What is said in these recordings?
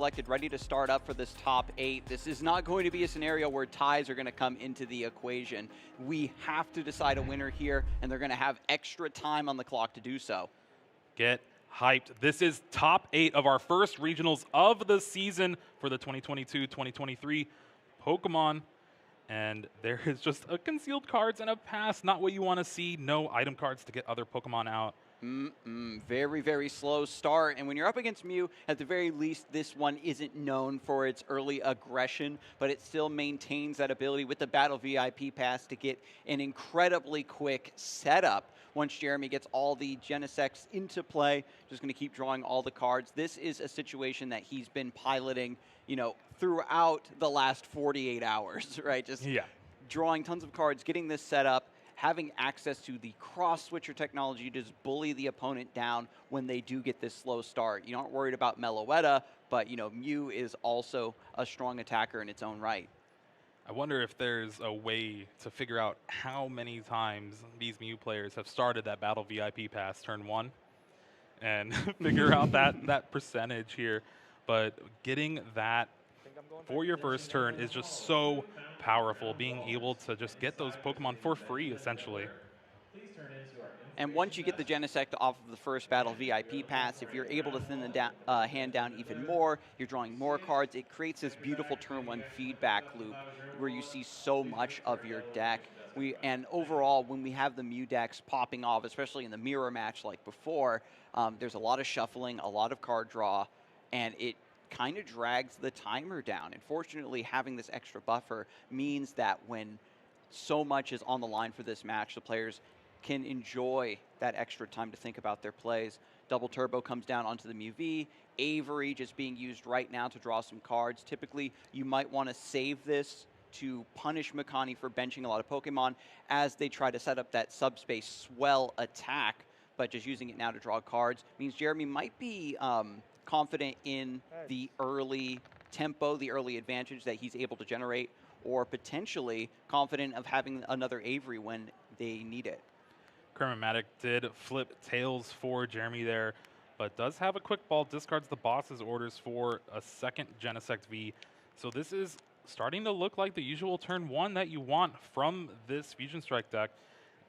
selected, ready to start up for this top 8. This is not going to be a scenario where ties are going to come into the equation. We have to decide a winner here, and they're going to have extra time on the clock to do so. Get hyped. This is top 8 of our first regionals of the season for the 2022-2023 Pokemon. And there is just a concealed cards and a pass. Not what you want to see. No item cards to get other Pokemon out. Very, very slow start. And when you're up against Mew, at the very least, this one isn't known for its early aggression, but it still maintains that ability with the Battle VIP Pass to get an incredibly quick setup. Once Jeremy gets all the Genesects into play, just going to keep drawing all the cards. This is a situation that he's been piloting, throughout the last 48 hours, right? Just drawing tons of cards, getting this set up, having access to the cross-switcher technology to just bully the opponent down when they do get this slow start. You aren't worried about Meloetta, but, Mew is also a strong attacker in its own right. I wonder if there's a way to figure out how many times these Mew players have started that Battle VIP Pass turn 1 and figure out that percentage here. But getting that for your first turn is just so powerful, being able to just get those Pokemon for free, essentially. And once you get the Genesect off of the first Battle VIP Pass, if you're able to thin the hand down even more, you're drawing more cards, it creates this beautiful turn 1 feedback loop where you see so much of your deck. And overall, when we have the Mew decks popping off, especially in the mirror match like before, there's a lot of shuffling, a lot of card draw, and it kind of drags the timer down. And fortunately, having this extra buffer means that when so much is on the line for this match, the players can enjoy that extra time to think about their plays. Double Turbo comes down onto the Mew V. Avery just being used right now to draw some cards. Typically, you might want to save this to punish Makani for benching a lot of Pokemon as they try to set up that subspace swell attack, but just using it now to draw cards means Jeremy might be confident in the early tempo, the early advantage that he's able to generate, or potentially confident of having another Avery when they need it. Kermatic did flip tails for Jeremy there, but does have a quick ball, discards the boss's orders for a second Genesect V. So this is starting to look like the usual turn 1 that you want from this Fusion Strike deck.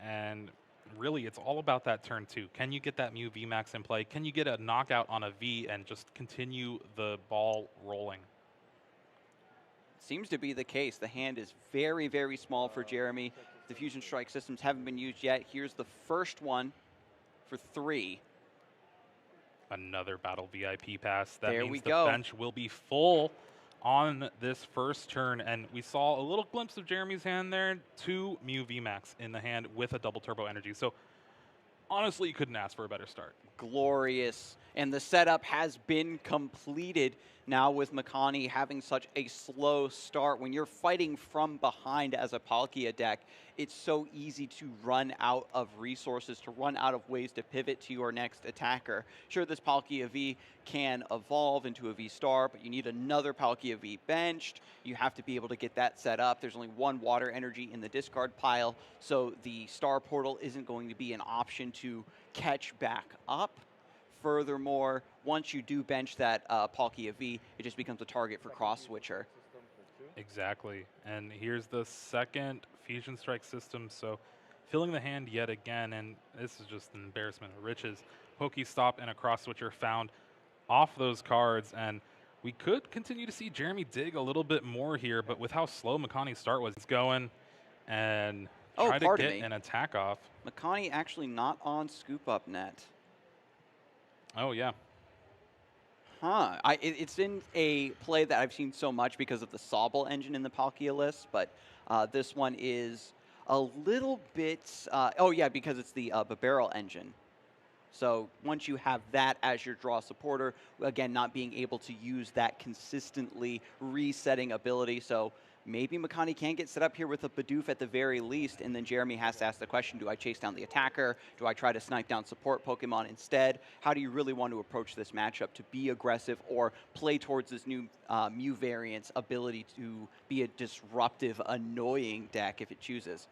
And really, it's all about that turn 2. Can you get that Mew VMAX in play? Can you get a knockout on a V and just continue the ball rolling? Seems to be the case. The hand is very, very small for Jeremy. The Fusion Strike systems haven't been used yet. Here's the first one for 3. Another Battle VIP Pass. That there means we the go. bench will be full on this first turn. And we saw a little glimpse of Jeremy's hand there. 2 Mew VMAX in the hand with a double turbo energy. So honestly, you couldn't ask for a better start. Glorious. And the setup has been completed now with Makani having such a slow start. When you're fighting from behind as a Palkia deck, it's so easy to run out of resources, to run out of ways to pivot to your next attacker. Sure, this Palkia V can evolve into a V-Star, but you need another Palkia V benched. You have to be able to get that set up. There's only 1 water energy in the discard pile, so the Star Portal isn't going to be an option to catch back up. Furthermore, once you do bench that Palkia V, it just becomes a target for cross-switcher. Exactly. And here's the second Fusion Strike system. So filling the hand yet again, and this is just an embarrassment of riches. Pokestop and a cross-switcher found off those cards, and we could continue to see Jeremy dig a little bit more here, but with how slow Makani's start was going and try to get an attack off. Makani actually not on Scoop Up net. Oh, yeah. Huh. It's in a play that I've seen so much because of the Sobble engine in the Palkia list, but this one is a little bit... oh, yeah, because it's the Barrel engine. So once you have that as your draw supporter, again, not being able to use that consistently resetting ability. So maybe Makani can get set up here with a Bidoof at the very least, and then Jeremy has to ask the question, do I chase down the attacker? Do I try to snipe down support Pokemon instead? How do you really want to approach this matchup to be aggressive or play towards this new Mew variant's ability to be a disruptive, annoying deck if it chooses?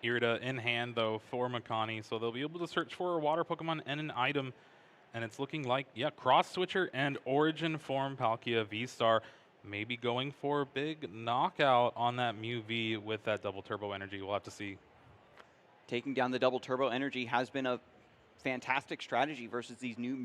Irida in hand, though, for Makani, so they'll be able to search for a water Pokemon and an item. And it's looking like, yeah, Cross Switcher and Origin form Palkia V-Star maybe going for a big knockout on that Mew V with that double turbo energy. We'll have to see. Taking down the double turbo energy has been a fantastic strategy versus these new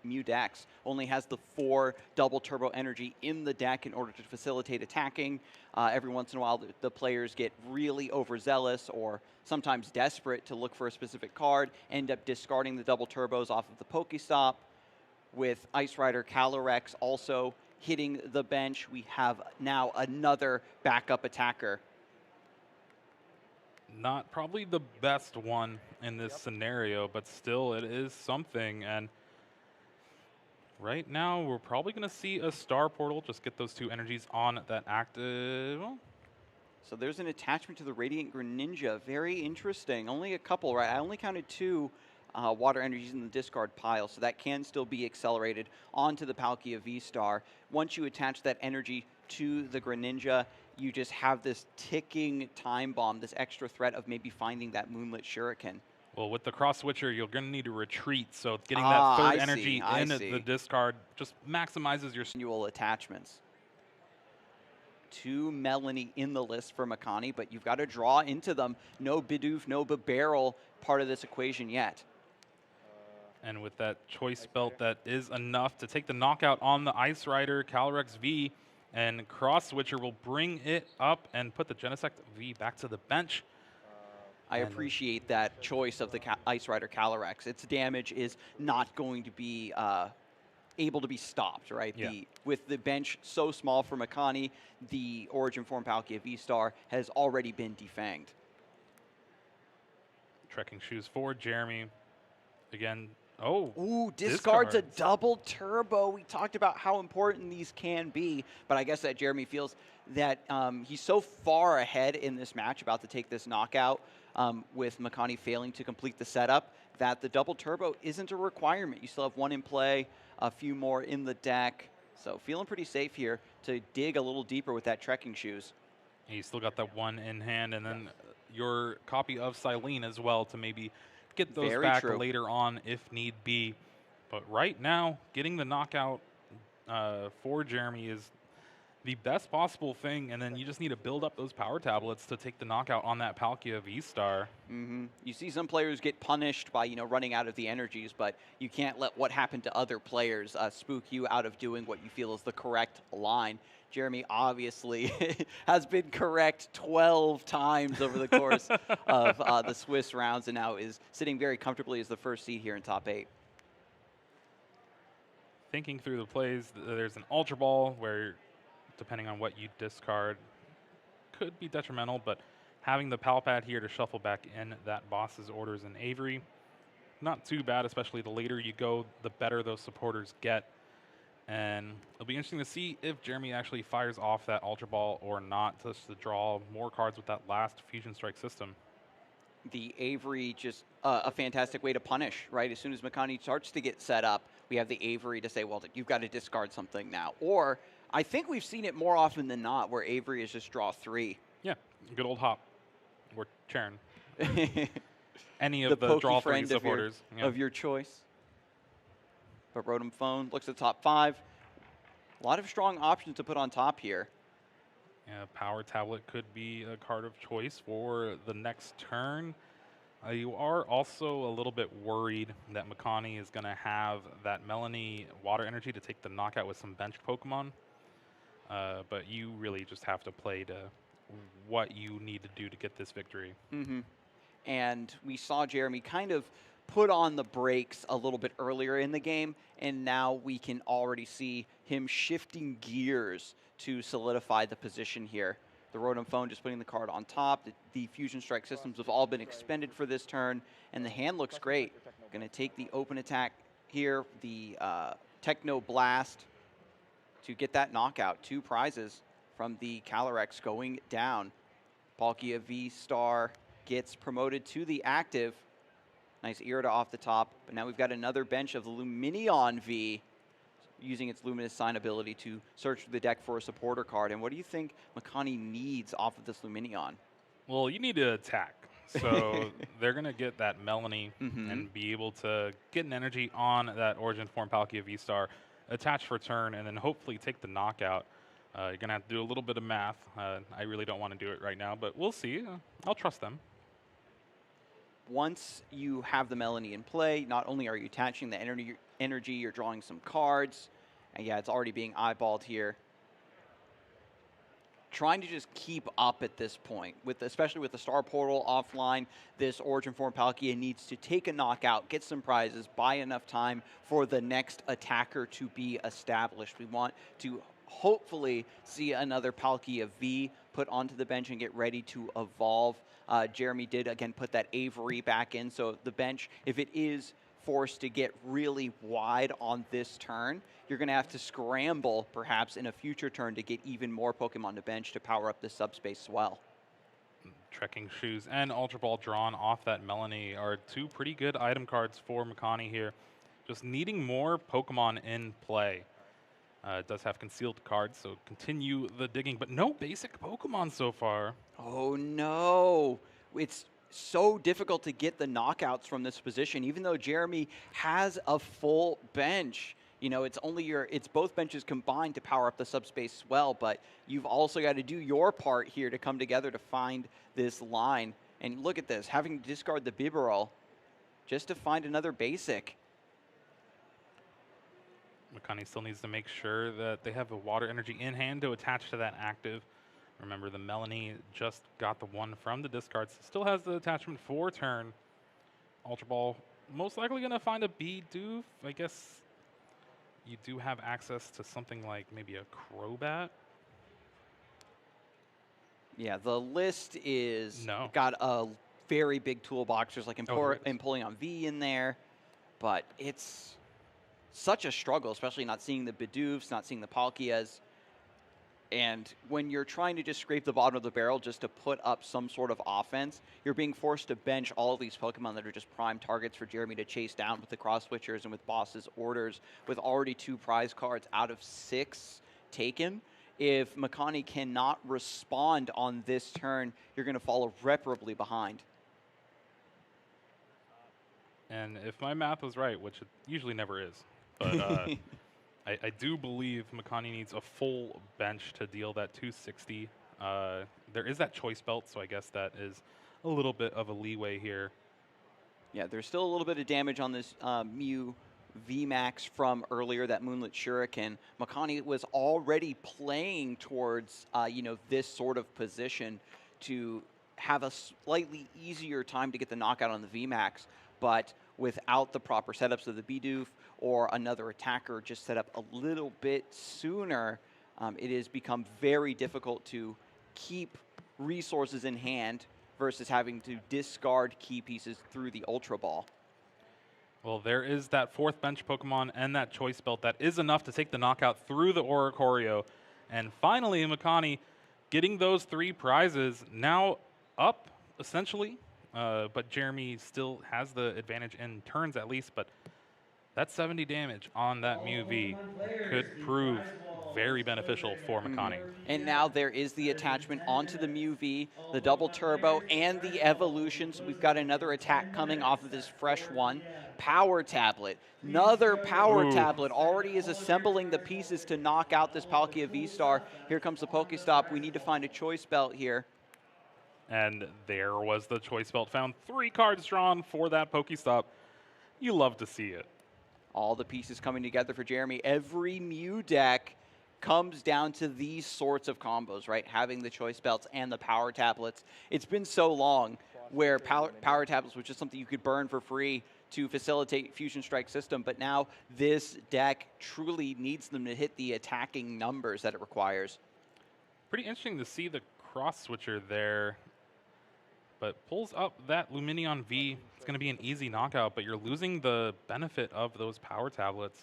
Mew decks. Only has the 4 double turbo energy in the deck in order to facilitate attacking. Every once in a while, the players get really overzealous or sometimes desperate to look for a specific card, end up discarding the double turbos off of the Pokestop. With Ice Rider Calyrex also hitting the bench, we have now another backup attacker. Not probably the best one in this scenario, but still it is something. And right now we're probably going to see a Star Portal just get those 2 energies on that active. So there's an attachment to the Radiant Greninja. Very interesting. Only a couple, right? I only counted 2 water energies in the discard pile, so that can still be accelerated onto the Palkia V-Star. Once you attach that energy to the Greninja, you just have this ticking time bomb, this extra threat of maybe finding that Moonlit Shuriken. Well, with the Cross Switcher, you're going to need to retreat, so getting that third I energy see, in the discard just maximizes your annual attachments. 2 Melanie in the list for Makani, but you've got to draw into them. No Bidoof, no Barrel part of this equation yet. And with that choice belt, that is enough to take the knockout on the Ice Rider Calyrex V, and Cross Switcher will bring it up and put the Genesect V back to the bench. I appreciate that choice of the Ice Rider Calyrex. Its damage is not going to be able to be stopped, right? Yeah. With the bench so small for Makani, the Origin form Palkia V-Star has already been defanged. Trekking Shoes for Jeremy. Again, oh. Ooh, discards a double turbo. We talked about how important these can be, but I guess that Jeremy feels that he's so far ahead in this match about to take this knockout with Makani failing to complete the setup that the double turbo isn't a requirement. You still have 1 in play, a few more in the deck. So feeling pretty safe here to dig a little deeper with that Trekking Shoes. And you still got that 1 in hand, and then your copy of Silene as well to maybe get those back later on if need be. But right now, getting the knockout for Jeremy is the best possible thing, and then you just need to build up those power tablets to take the knockout on that Palkia V-Star. You see some players get punished by, running out of the energies, but you can't let what happened to other players spook you out of doing what you feel is the correct line. Jeremy obviously has been correct 12 times over the course of the Swiss rounds, and now is sitting very comfortably as the first seed here in top 8. Thinking through the plays, there's an Ultra Ball where, depending on what you discard, could be detrimental, but having the Pal Pad here to shuffle back in that boss's orders in Avery, not too bad, especially the later you go, the better those supporters get. And it'll be interesting to see if Jeremy actually fires off that Ultra Ball or not, just to draw more cards with that last Fusion Strike system. The Avery, just a fantastic way to punish, right? As soon as Makani starts to get set up, we have the Avery to say, well, you've got to discard something now. Or I think we've seen it more often than not where Avery is just draw 3. Yeah, good old Hop or Chern. Any of the draw 3 supporters. Of your choice. But Rotom Phone looks at top 5. A lot of strong options to put on top here. Yeah, Power Tablet could be a card of choice for the next turn. You are also a little bit worried that Makani is going to have that Melanie Water Energy to take the knockout with some bench Pokemon. But you really just have to play to what you need to do to get this victory. And we saw Jeremy kind of put on the brakes a little bit earlier in the game, and now we can already see him shifting gears to solidify the position here. The Rotom Phone just putting the card on top. The Fusion Strike systems have all been expended for this turn, and the hand looks great. Going to take the open attack here, the Techno Blast, to get that knockout. 2 prizes from the Calyrex going down. Palkia V-Star gets promoted to the active. Nice Irida off the top, but now we've got another bench of the Lumineon V using its Luminous Sign ability to search the deck for a supporter card. And what do you think Makani needs off of this Lumineon? Well, you need to attack. So they're going to get that Melanie and be able to get an energy on that Origin form Palkia V-Star, attach for turn, and then hopefully take the knockout. You're going to have to do a little bit of math. I really don't want to do it right now, but we'll see. I'll trust them. Once you have the Melanie in play, not only are you attaching the energy, you're drawing some cards. And yeah, it's already being eyeballed here. Trying to just keep up at this point, especially with the Star Portal offline. This Origin form Palkia needs to take a knockout, get some prizes, buy enough time for the next attacker to be established. We want to hopefully see another Palkia V put onto the bench and get ready to evolve. Jeremy did, again, put that Avery back in, so the bench, if it is forced to get really wide on this turn, you're going to have to scramble, perhaps, in a future turn to get even more Pokemon to bench to power up the subspace swell. Trekking Shoes and Ultra Ball drawn off that Melanie are two pretty good item cards for Makani here. Just needing more Pokemon in play. It does have concealed cards, so continue the digging, but no basic Pokemon so far. Oh no, it's so difficult to get the knockouts from this position, even though Jeremy has a full bench. You know, it's both benches combined to power up the subspace swell, but you've also got to do your part here to come together to find this line. And look at this, having to discard the Bibarel just to find another basic. Makani still needs to make sure that they have a water energy in hand to attach to that active. Remember, the Melanie just got the one from the discards. Still has the attachment for turn. Ultra Ball most likely going to find a Bidoof. I guess you do have access to something like maybe a Crobat. Yeah, the list is got a very big toolbox. There's like Empoleon V in there, but it's such a struggle, especially not seeing the Bidoofs, not seeing the Palkias. And when you're trying to just scrape the bottom of the barrel just to put up some sort of offense, you're being forced to bench all of these Pokemon that are just prime targets for Jeremy to chase down with the cross switchers and with Boss's orders, with already 2 prize cards out of 6 taken. If Makani cannot respond on this turn, you're going to fall irreparably behind. And if my math was right, which it usually never is, but I do believe Makani needs a full bench to deal that 260. There is that choice belt, so I guess that is a little bit of a leeway here. Yeah, there's still a little bit of damage on this Mew VMAX from earlier, that Moonlit Shuriken. Makani was already playing towards this sort of position to have a slightly easier time to get the knockout on the VMAX, but without the proper setups of the Bidoof or another attacker just set up a little bit sooner, it has become very difficult to keep resources in hand versus having to discard key pieces through the Ultra Ball. Well, there is that 4th bench Pokemon and that choice belt that is enough to take the knockout through the Oricorio. And finally, Makani getting those 3 prizes, now up, essentially. But Jeremy still has the advantage in turns at least, but that 70 damage on that Mew V could prove very beneficial for Makani. And now there is the attachment onto the Mew V, the double turbo, and the evolution. So we've got another attack coming off of this fresh one. Power Tablet. Another Power Tablet already is assembling the pieces to knock out this Palkia V-Star. Here comes the Pokestop. We need to find a choice belt here. And there was the choice belt found. 3 cards drawn for that Pokestop. You love to see it. All the pieces coming together for Jeremy. Every Mew deck comes down to these sorts of combos, right? Having the choice belts and the power tablets. It's been so long where power tablets was just something you could burn for free to facilitate Fusion Strike system, but now this deck truly needs them to hit the attacking numbers that it requires. Pretty interesting to see the cross switcher there, but pulls up that Lumineon V. It's going to be an easy knockout, but you're losing the benefit of those power tablets.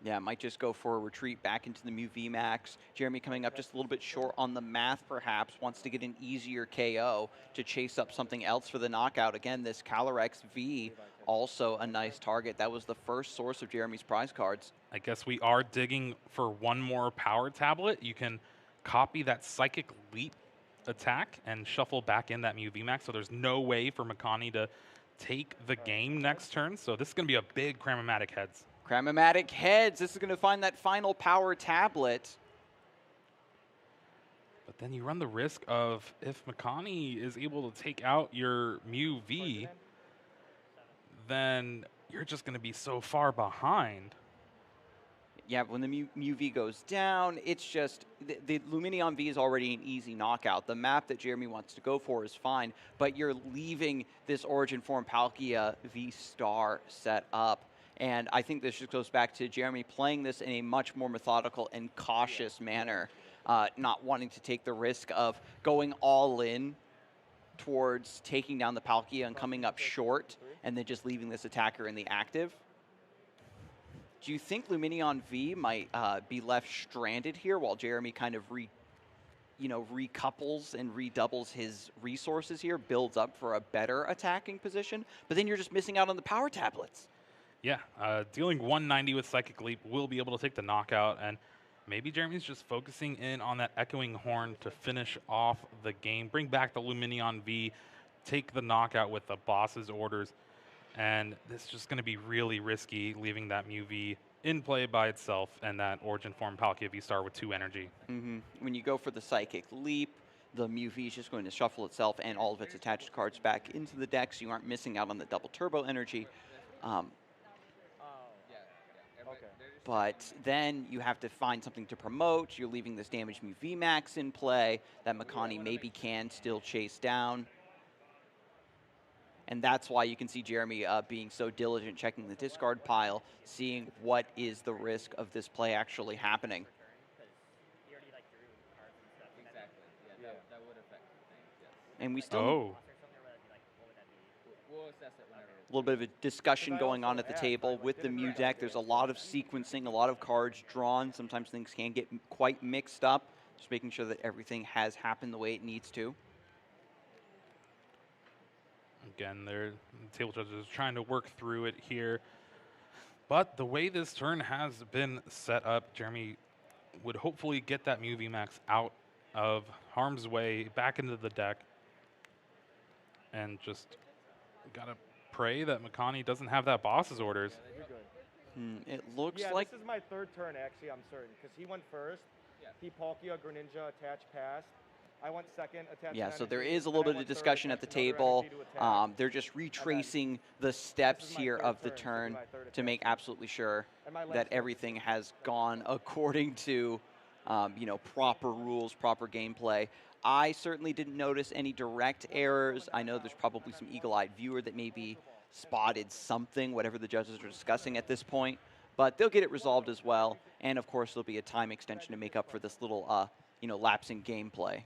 Yeah, might just go for a retreat back into the Mew VMAX. Jeremy coming up just a little bit short on the math, perhaps. Wants to get an easier KO to chase up something else for the knockout. Again, this Calyrex V, also a nice target. That was the first source of Jeremy's prize cards. I guess we are digging for one more power tablet. You can copy that Psychic Leap attack and shuffle back in that Mew VMAX, so there's no way for Makani to take the game next turn. So this is going to be a big Cramomatic heads. Cramomatic heads. This is going to find that final power tablet. But then you run the risk of, if Makani is able to take out your Mew V, then you're just going to be so far behind. Yeah, when the Mew V goes down, it's just, the Lumineon V is already an easy knockout. The map that Jeremy wants to go for is fine, but you're leaving this Origin Form Palkia V-Star set up. And I think this just goes back to Jeremy playing this in a much more methodical and cautious manner, not wanting to take the risk of going all in towards taking down the Palkia and coming up short, and then just leaving this attacker in the active. Do you think Lumineon V might be left stranded here while Jeremy kind of recouples and redoubles his resources here, builds up for a better attacking position, but then you're just missing out on the power tablets? Yeah, dealing 190 with Psychic Leap will be able to take the knockout, and maybe Jeremy's just focusing in on that Echoing Horn to finish off the game, bring back the Lumineon V, take the knockout with the boss's orders. And this is just going to be really risky, leaving that Mew V in play by itself and that Origin Form Palkia V-Star with 2 energy. When you go for the Psychic Leap, the Mew V is just going to shuffle itself and all of its attached cards back into the deck, so you aren't missing out on the double turbo energy. But then you have to find something to promote. You're leaving this damaged Mew VMAX in play that Makani maybe can still chase down. And that's why you can see Jeremy being so diligent, checking the discard pile, seeing what is the risk of this play actually happening. And we still a little bit of a discussion going on at the table with the Mew deck. There's a lot of sequencing, a lot of cards drawn. Sometimes things can get quite mixed up. Just making sure that everything has happened the way it needs to. Again, the table judges are trying to work through it here. But the way this turn has been set up, Jeremy would hopefully get that Mew VMAX out of harm's way, back into the deck. And just gotta pray that Makani doesn't have that boss's orders. It looks like... this is my 3rd turn, actually, I'm certain. Because he went first. He Palkia, Greninja, attached past. I went second, attached. Yeah, so there is a little bit of discussion at the table. They're just retracing the steps here of the turn to make absolutely sure that everything has gone according to, proper rules, proper gameplay. I certainly didn't notice any direct errors. I know there's probably some eagle-eyed viewer that maybe spotted something, whatever the judges are discussing at this point. But they'll get it resolved as well. And, of course, there'll be a time extension to make up for this little, lapse in gameplay.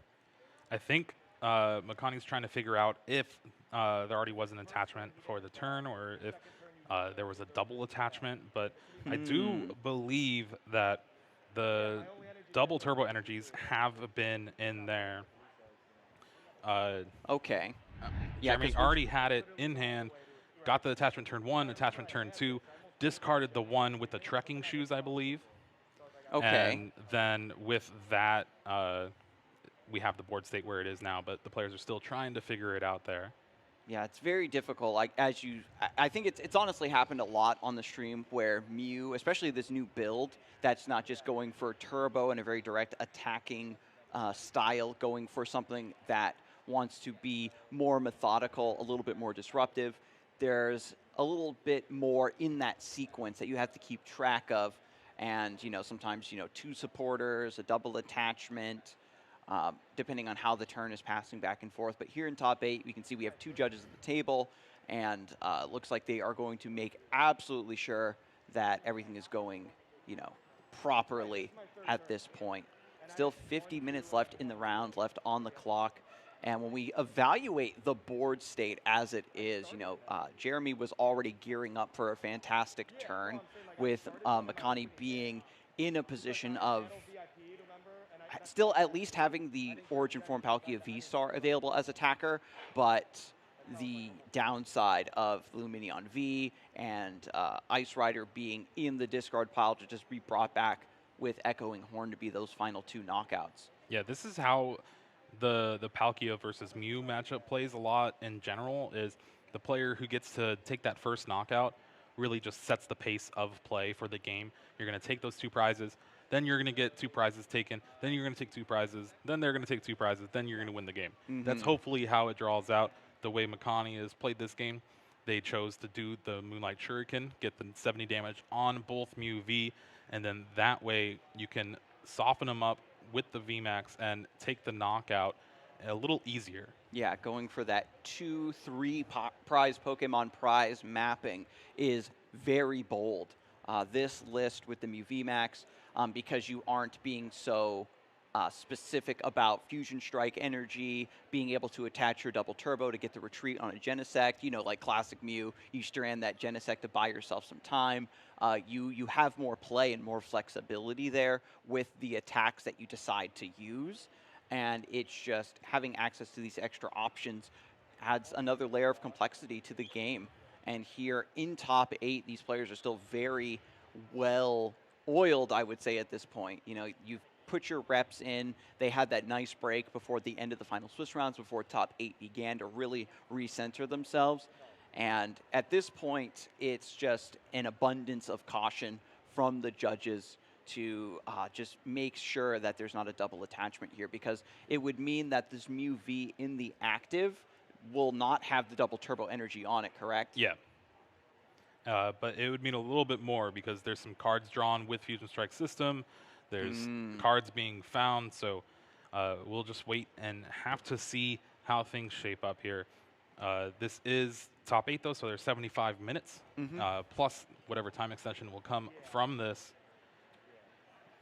I think Makani's trying to figure out if there already was an attachment for the turn or if there was a double attachment. But I do believe that the double turbo energies have been in there. Okay. Jeremy already had it in hand, got the attachment turn 1, attachment turn 2, discarded the one with the trekking shoes, I believe. Okay. And then with that, we have the board state where it is now, but the players are still trying to figure it out there. Yeah, it's very difficult. Like I think it's honestly happened a lot on the stream where Mew, especially this new build, that's not just going for turbo and a very direct attacking style, going for something that wants to be more methodical, a little bit more disruptive. There's a little bit more in that sequence that you have to keep track of, and sometimes 2 supporters, a double attachment. Depending on how the turn is passing back and forth. But here in top 8, we can see we have 2 judges at the table, and looks like they are going to make absolutely sure that everything is going, properly at this point. Still 50 minutes left in the round, left on the clock. And when we evaluate the board state as it is, Jeremy was already gearing up for a fantastic turn with Makani being in a position of still at least having the Origin Form Palkia V-Star available as attacker, but the downside of Lumineon V and Ice Rider being in the discard pile to just be brought back with Echoing Horn to be those final 2 knockouts. Yeah, this is how the Palkia versus Mew matchup plays a lot in general is the player who gets to take that first knockout really just sets the pace of play for the game. You're going to take those 2 prizes, then you're going to get 2 prizes taken, then you're going to take 2 prizes, then they're going to take 2 prizes, then you're going to win the game. That's hopefully how it draws out the way Makani has played this game. They chose to do the Moonlight Shuriken, get the 70 damage on both Mew V, and then that way you can soften them up with the VMAX and take the knockout a little easier. Yeah, going for that 2-3 prize Pokemon prize mapping is very bold. This list with the Mew VMAX, because you aren't being so specific about Fusion Strike energy, being able to attach your double turbo to get the retreat on a Genesect, you know, like classic Mew, you strand that Genesect to buy yourself some time. You have more play and more flexibility there with the attacks that you decide to use. And it's just having access to these extra options adds another layer of complexity to the game. And here in top 8, these players are still very well oiled, I would say, at this point. You know, you've put your reps in. They had that nice break before the end of the final Swiss rounds, before top 8 began, to really recenter themselves. And at this point, it's just an abundance of caution from the judges to just make sure that there's not a double attachment here, because it would mean that this Mew V in the active will not have the double turbo energy on it, correct? Yeah. But it would mean a little bit more because there's some cards drawn with Fusion Strike system. There's cards being found, so we'll just wait and have to see how things shape up here. This is top 8 though, so there's 75 minutes plus whatever time extension will come from this.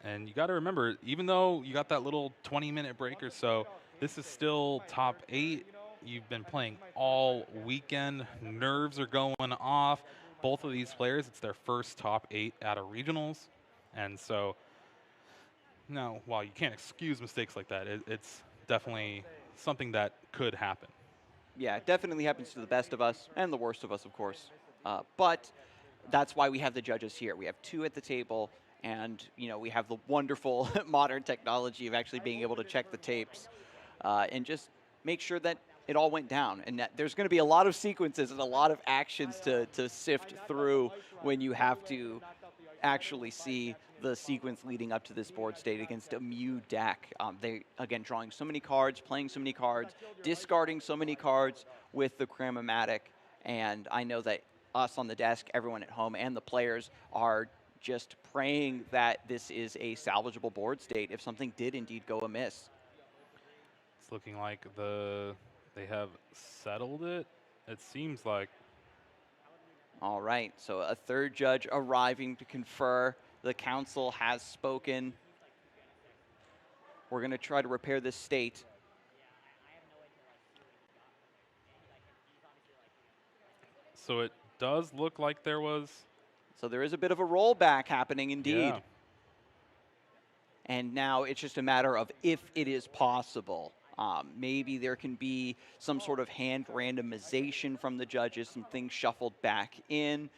And you got to remember, even though you got that little 20-minute break or so, this is still top 8. You've been playing all weekend. Nerves are going off. Both of these players, it's their first top 8 out of regionals. And so, now, while you can't excuse mistakes like that, it's definitely something that could happen. Yeah, it definitely happens to the best of us and the worst of us, of course. But that's why we have the judges here. We have 2 at the table. And, you know, we have the wonderful modern technology of actually being able to check the tapes and just make sure that it all went down. And that there's going to be a lot of sequences and a lot of actions to sift through when you have to actually see the sequence leading up to this board state against a Mew deck. They, again, drawing so many cards, playing so many cards, discarding so many cards with the Cramomatic. And I know that us on the desk, everyone at home, and the players are just praying that this is a salvageable board state if something did indeed go amiss. It's looking like they have settled it. It seems like. All right, so a 3rd judge arriving to confer. The council has spoken. We're going to try to repair this state. So it does look like there was. So there is a bit of a rollback happening indeed. Yeah. And now it's just a matter of if it is possible. Maybe there can be some sort of hand randomization from the judges, some things shuffled back in.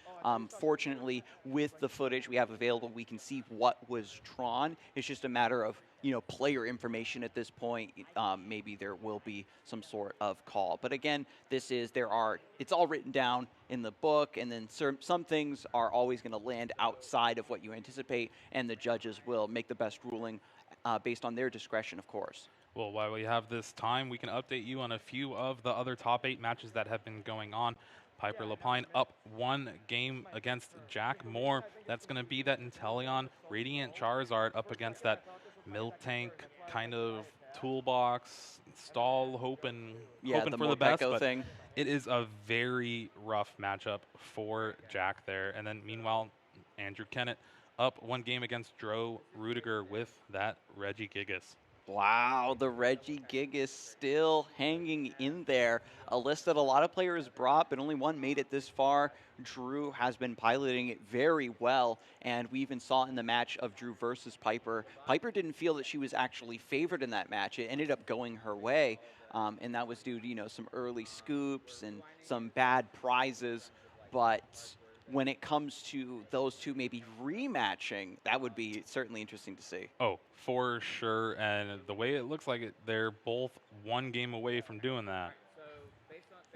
Fortunately, with the footage we have available, we can see what was drawn. It's just a matter of, you know, player information at this point. Maybe there will be some sort of call. But again, it's all written down in the book, and then some things are always going to land outside of what you anticipate, and the judges will make the best ruling based on their discretion, of course. Well, while we have this time, we can update you on a few of the other top 8 matches that have been going on. Piper Lapine up 1 game against Jack Moore. That's going to be that Inteleon Radiant Charizard up against that Miltank kind of toolbox stall, hoping for the best. But thing. It is a very rough matchup for Jack there. And then meanwhile, Andrew Kennett up 1 game against Dro Rudiger with that Regigigas. Wow, the Regigigas still hanging in there. A list that a lot of players brought, but only one made it this far. Drew has been piloting it very well, and we even saw in the match of Drew versus Piper. Piper didn't feel that she was actually favored in that match. It ended up going her way, and that was due to, you know, some early scoops and some bad prizes. But when it comes to those two maybe rematching, that would be certainly interesting to see. Oh, for sure. And the way it looks like it, they're both one game away from doing that.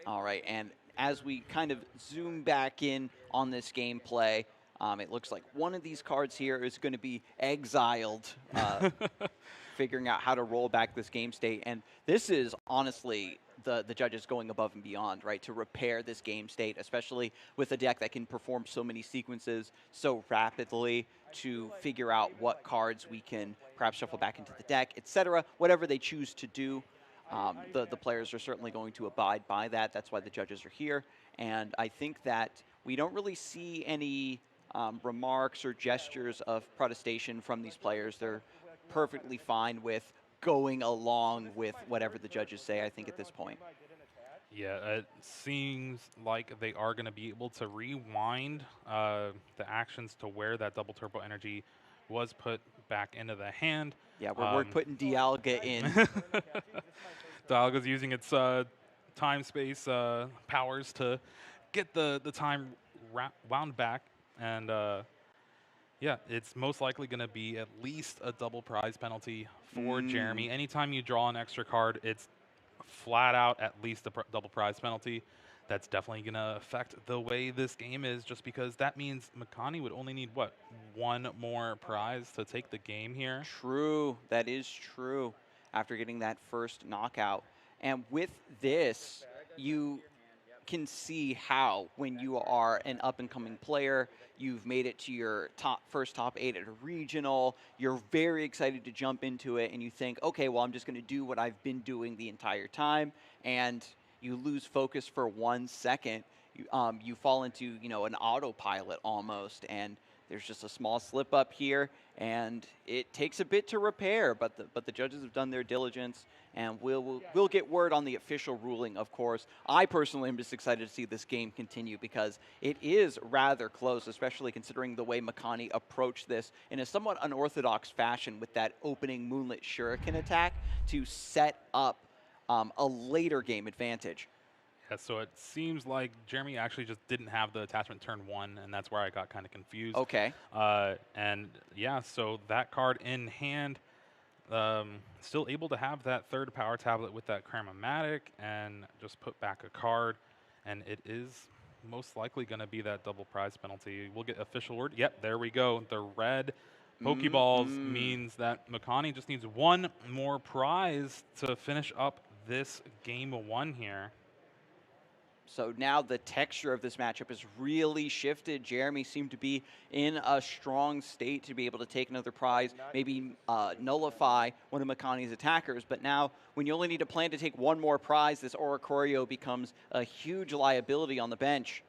All right, and as we kind of zoom back in on this gameplay, it looks like one of these cards here is going to be exiled, figuring out how to roll back this game state. And this is honestly the judges going above and beyond, right, to repair this game state, especially with a deck that can perform so many sequences so rapidly, to figure out what cards we can perhaps shuffle back into the deck, etc. Whatever they choose to do. The players are certainly going to abide by that. That's why the judges are here. And I think that we don't really see any remarks or gestures of protestation from these players. They're perfectly fine with going along with whatever the judges say, I think, at this point. Yeah, it seems like they are going to be able to rewind the actions to where that double turbo energy was put back into the hand. Yeah, we're putting Dialga in. Dialga's using its time-space powers to get the time wound back. And yeah, it's most likely going to be at least a double prize penalty for Jeremy. Anytime you draw an extra card, it's flat out at least a double prize penalty. That's definitely going to affect the way this game is, just because that means Makani would only need, what, one more prize to take the game here? True. That is true after getting that first knockout. And with this, you can see how, when you are an up-and-coming player, you've made it to your first top 8 at a regional, you're very excited to jump into it, and you think, okay, well, I'm just going to do what I've been doing the entire time, and you lose focus for 1 second. You fall into, an autopilot almost, and there's just a small slip up here, and it takes a bit to repair, but the judges have done their diligence, and we'll get word on the official ruling, of course. I personally am just excited to see this game continue because it is rather close, especially considering the way Makani approached this in a somewhat unorthodox fashion with that opening Moonlit Shuriken attack to set up a later game advantage. Yeah, so it seems like Jeremy actually just didn't have the attachment turn 1, and that's where I got kind of confused. Okay. And yeah, so that card in hand, still able to have that third power tablet with that Cramomatic and just put back a card, and it is most likely going to be that double prize penalty. We'll get official word. Yep, there we go. The red Pokeballs means that Makani just needs one more prize to finish up this game 1 here. So now the texture of this matchup has really shifted. Jeremy seemed to be in a strong state to be able to take another prize, maybe nullify one of Makani's attackers. But now, when you only need a plan to take one more prize, this Oricorio becomes a huge liability on the bench.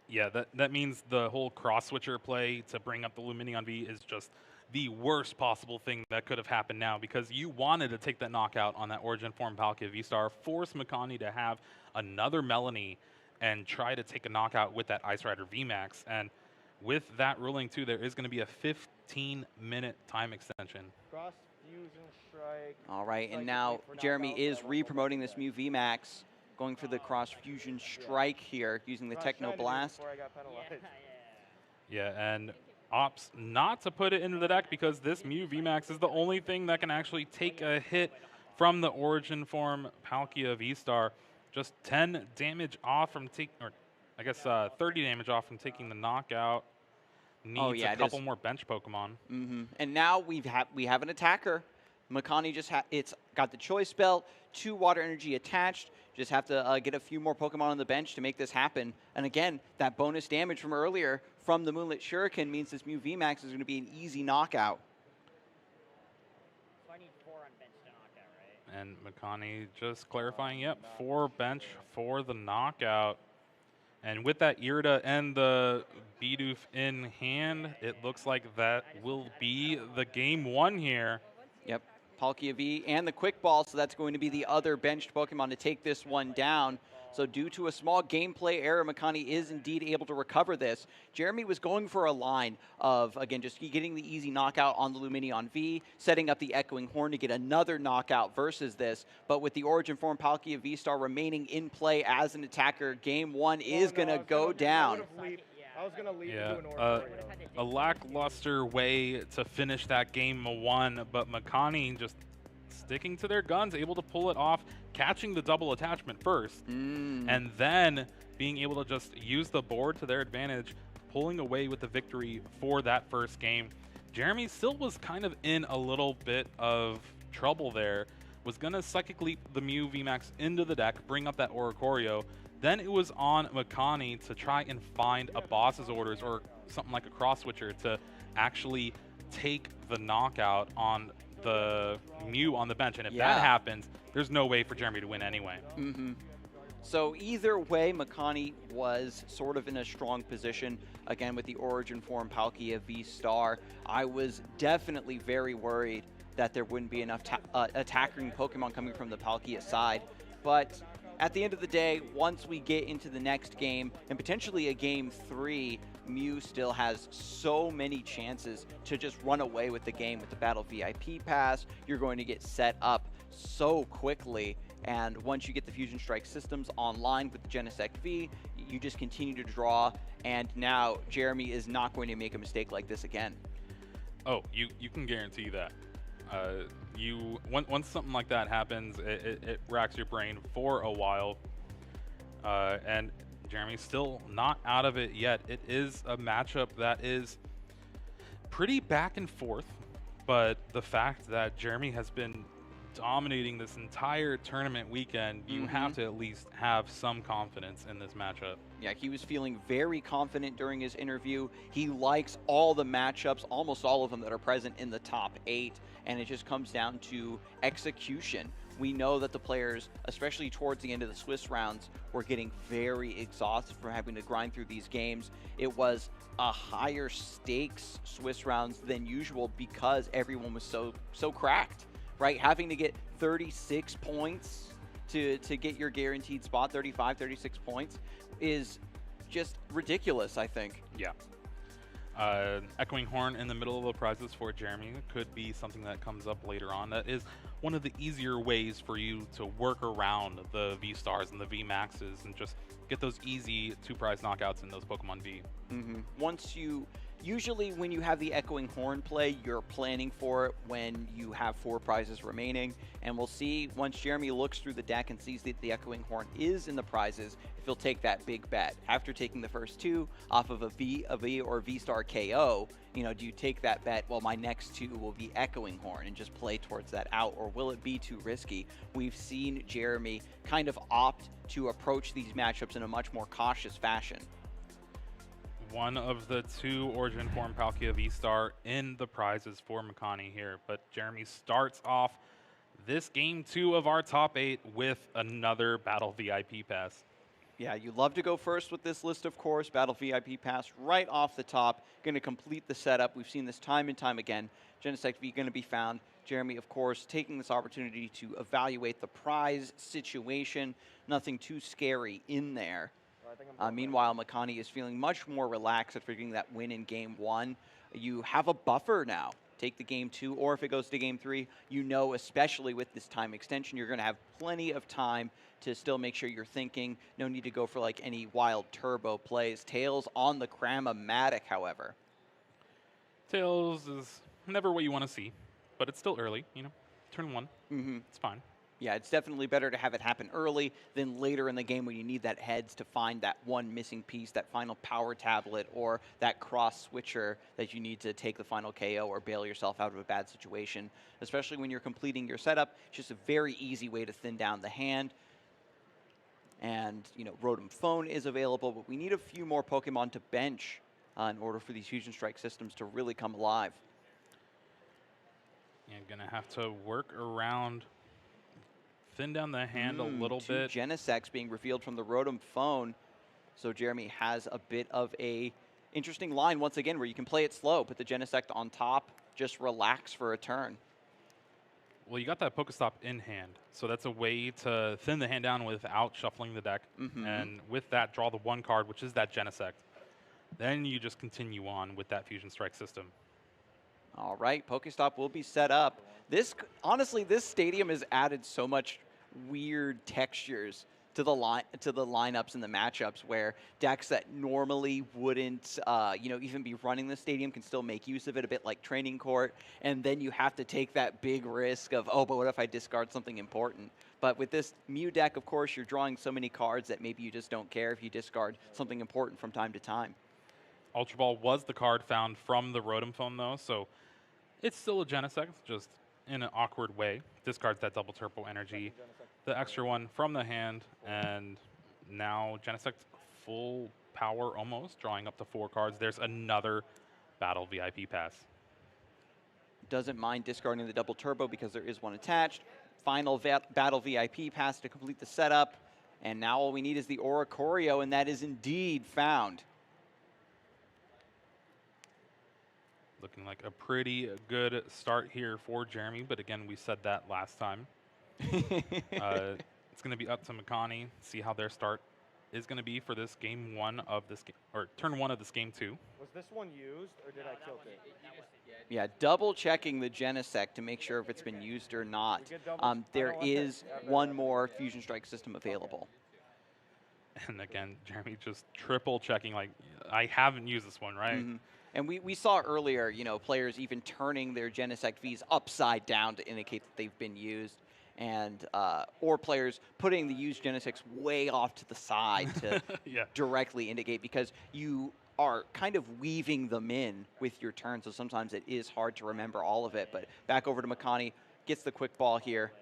Yeah, that means the whole cross-switcher play to bring up the Lumineon V is just the worst possible thing that could have happened now, because you wanted to take that knockout on that Origin form Palkia V-Star, force Makani to have another Melanie and try to take a knockout with that Ice Rider VMAX. And with that ruling too, there is going to be a 15-minute time extension. Cross Fusion Strike. All right, and now Jeremy is re-promoting this Mew VMAX, going for the Cross Fusion Strike here, using the Techno Blast. Yeah, and opts not to put it into the deck because this Mew VMAX is the only thing that can actually take a hit from the Origin form Palkia V-Star. Just 10 damage off from taking, or I guess 30 damage off from taking the knockout. Needs a couple more bench Pokemon. And now we have an attacker. Makani it's got the Choice Belt, 2 Water Energy attached. Just have to get a few more Pokemon on the bench to make this happen. And again, that bonus damage from earlier from the Moonlit Shuriken means this Mew VMAX is going to be an easy knockout. So I need 4 on bench to knock out, right? And Makani just clarifying, yep, 4 bench for the knockout. And with that Irida and the Bidoof in hand, it looks like that will be the game 1 here. Yep, Palkia V and the Quick Ball, so that's going to be the other benched Pokemon to take this one down. So due to a small gameplay error, Makani is indeed able to recover this. Jeremy was going for a line of, again, just getting the easy knockout on the Lumineon V, setting up the Echoing Horn to get another knockout versus this. But with the Origin form Palkia V-Star remaining in play as an attacker, game one is going to go down. I was going to lead Yeah, into an Oricorio. a lackluster way to finish that game one, but Makani just sticking to their guns, able to pull it off, catching the double attachment first, and then being able to just use the board to their advantage, pulling away with the victory for that first game. Jeremy still was kind of in a little bit of trouble there, was going to Psychic Leap the Mew VMAX into the deck, bring up that Oricorio. Then it was on Makani to try and find a boss's orders or something like a cross switcher to actually take the knockout on the Mew on the bench. And if that happens, there's no way for Jeremy to win anyway. So either way, Makani was sort of in a strong position. Again, with the Origin form Palkia V-Star, I was definitely very worried that there wouldn't be enough attacking Pokemon coming from the Palkia side. But at the end of the day, once we get into the next game, and potentially a game 3, Mew still has so many chances to just run away with the game with the Battle VIP Pass. You're going to get set up so quickly, and once you get the Fusion Strike systems online with the Genesect V, you just continue to draw, and now Jeremy is not going to make a mistake like this again. Oh, you can guarantee that. Once something like that happens, it racks your brain for a while, and Jeremy's still not out of it yet. It is a matchup that is pretty back and forth, but the fact that Jeremy has been dominating this entire tournament weekend, you have to at least have some confidence in this matchup. Yeah, he was feeling very confident during his interview. He likes all the matchups, almost all of them that are present in the top 8, and it just comes down to execution. We know that the players, especially towards the end of the Swiss rounds, were getting very exhausted from having to grind through these games. It was a higher stakes Swiss rounds than usual because everyone was so cracked. Right, having to get 36 points to get your guaranteed spot, 35, 36 points, is just ridiculous, I think. Yeah. Echoing Horn in the middle of the prizes for Jeremy could be something that comes up later on. That is one of the easier ways for you to work around the V-Stars and the V-Maxes and just get those easy 2-prize knockouts in those Pokemon V. Usually when you have the Echoing Horn play, you're planning for it when you have 4 prizes remaining. And we'll see once Jeremy looks through the deck and sees that the Echoing Horn is in the prizes, if he'll take that big bet. After taking the first 2 off of a V or V-Star KO, do you take that bet, well, my next 2 will be Echoing Horn and just play towards that out, or will it be too risky? We've seen Jeremy kind of opt to approach these matchups in a much more cautious fashion. One of the 2 Origin form Palkia V-Star in the prizes for Makani here, but Jeremy starts off this game 2 of our top 8 with another Battle VIP Pass. Yeah, you love to go first with this list, of course. Battle VIP Pass right off the top, going to complete the setup. We've seen this time and time again. Genesect V going to be found. Jeremy, of course, taking this opportunity to evaluate the prize situation. Nothing too scary in there. Meanwhile, Makani is feeling much more relaxed after getting that win in game 1. You have a buffer now. Take the game 2, or if it goes to game 3, especially with this time extension, you're going to have plenty of time to still make sure you're thinking. No need to go for like any wild turbo plays. Tails on the Cram-O-Matic, however. Tails is never what you want to see, but it's still early, turn 1. It's fine. Yeah, it's definitely better to have it happen early than later in the game when you need that heads to find that one missing piece, that final power tablet, or that cross switcher that you need to take the final KO or bail yourself out of a bad situation. Especially when you're completing your setup, it's just a very easy way to thin down the hand. And, Rotom Phone is available, but we need a few more Pokemon to bench in order for these Fusion Strike systems to really come alive. You're going to have to work around, thin down the hand a little 2 bit. Genesects being revealed from the Rotom Phone. So Jeremy has a bit of a interesting line once again where you can play it slow, put the Genesect on top, just relax for a turn. Well, you got that Pokestop in hand, so that's a way to thin the hand down without shuffling the deck. And with that, draw the 1 card, which is that Genesect. Then you just continue on with that Fusion Strike system. All right, Pokestop will be set up. Honestly, this stadium has added so much weird textures to the lineups and the matchups, where decks that normally wouldn't, even be running the stadium can still make use of it, a bit like Training Court. And then you have to take that big risk of, oh, but what if I discard something important? But with this Mew deck, of course, you're drawing so many cards that maybe you just don't care if you discard something important from time to time. Ultra Ball was the card found from the Rotom phone, though, so it's still a Genesect, just in an awkward way. Discards that double Turbo Energy, the extra one from the hand, and now Genesect full power almost, drawing up to 4 cards. There's another Battle VIP pass. Doesn't mind discarding the double turbo because there is one attached. Final Battle VIP pass to complete the setup. And now all we need is the Oricorio, and that is indeed found. Looking like a pretty good start here for Jeremy, but again, we said that last time. It's going to be up to Makani, see how their start is going to be for this game 1 of this game, or turn 1 of this game 2. Was this one used, or did I kill it? Yeah, double checking the Genesect to make sure if it's been used or not. There is one more Fusion Strike system available. And again, Jeremy just triple checking, like, I haven't used this one, right? And we saw earlier, players even turning their Genesect Vs upside down to indicate that they've been used, and or players putting the used Genesects way off to the side to directly indicate, because you are kind of weaving them in with your turn, so sometimes it is hard to remember all of it. But back over to Makani, gets the quick ball here.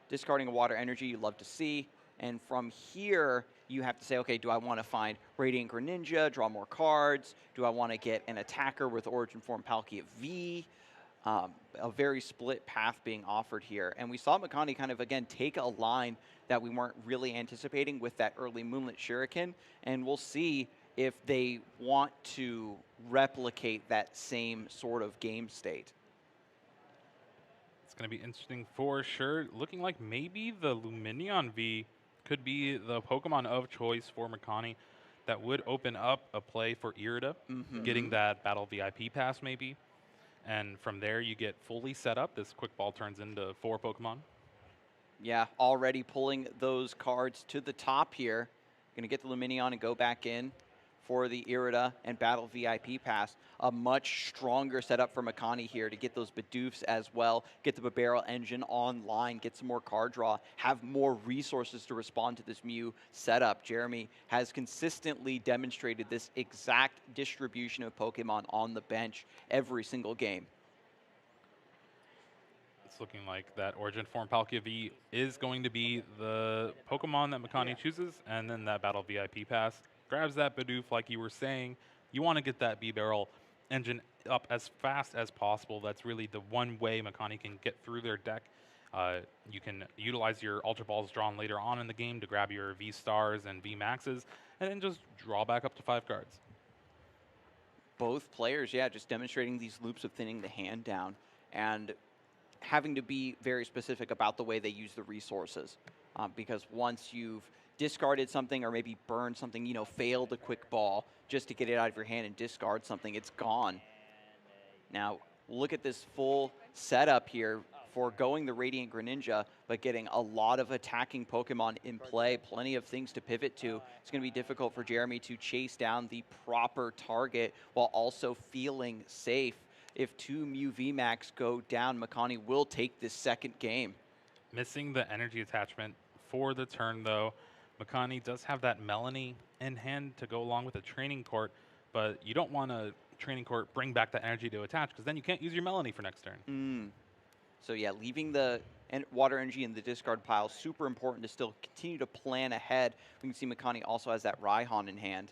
Discarding a Water Energy, you love to see. And from here, you have to say, okay, do I want to find Radiant Greninja, draw more cards? Do I want to get an attacker with Origin Form Palkia V? A very split path being offered here. And we saw Makani kind of, again, take a line that we weren't really anticipating with that early Moonlit Shuriken. And we'll see if they want to replicate that same sort of game state. It's going to be interesting for sure. Looking like maybe the Lumineon V could be the Pokemon of choice for Makani. That would open up a play for Irida, getting that Battle VIP pass maybe. And from there, you get fully set up. This quick ball turns into 4 Pokemon. Yeah, already pulling those cards to the top here. Going to get the Lumineon and go back in for the Irida and Battle VIP pass. A much stronger setup for Makani here to get those Bidoofs as well, get the Barrel Engine online, get some more card draw, have more resources to respond to this Mew setup. Jeremy has consistently demonstrated this exact distribution of Pokemon on the bench every single game. It's looking like that Origin Form Palkia V is going to be the Pokemon that Makani chooses, and then that Battle VIP pass grabs that Bidoof, like you were saying. You want to get that B-Barrel Engine up as fast as possible. That's really the one way Makani can get through their deck. You can utilize your Ultra Balls drawn later on in the game to grab your V-Stars and V-Maxes, and then just draw back up to 5 cards. Both players, yeah, just demonstrating these loops of thinning the hand down and having to be very specific about the way they use the resources. Because once you've discarded something or maybe burned something, failed a quick ball just to get it out of your hand and discard something, it's gone. Now, look at this full setup here for going the Radiant Greninja, but getting a lot of attacking Pokemon in play, plenty of things to pivot to. It's going to be difficult for Jeremy to chase down the proper target while also feeling safe. If 2 Mew VMAX go down, Makani will take this second game. Missing the energy attachment for the turn, though. Makani does have that Melanie in hand to go along with a Training Court, but you don't want a Training Court bring back the energy to attach, because then you can't use your Melanie for next turn. So yeah, leaving the Water Energy in the discard pile, super important to still continue to plan ahead. We can see Makani also has that Raihan in hand.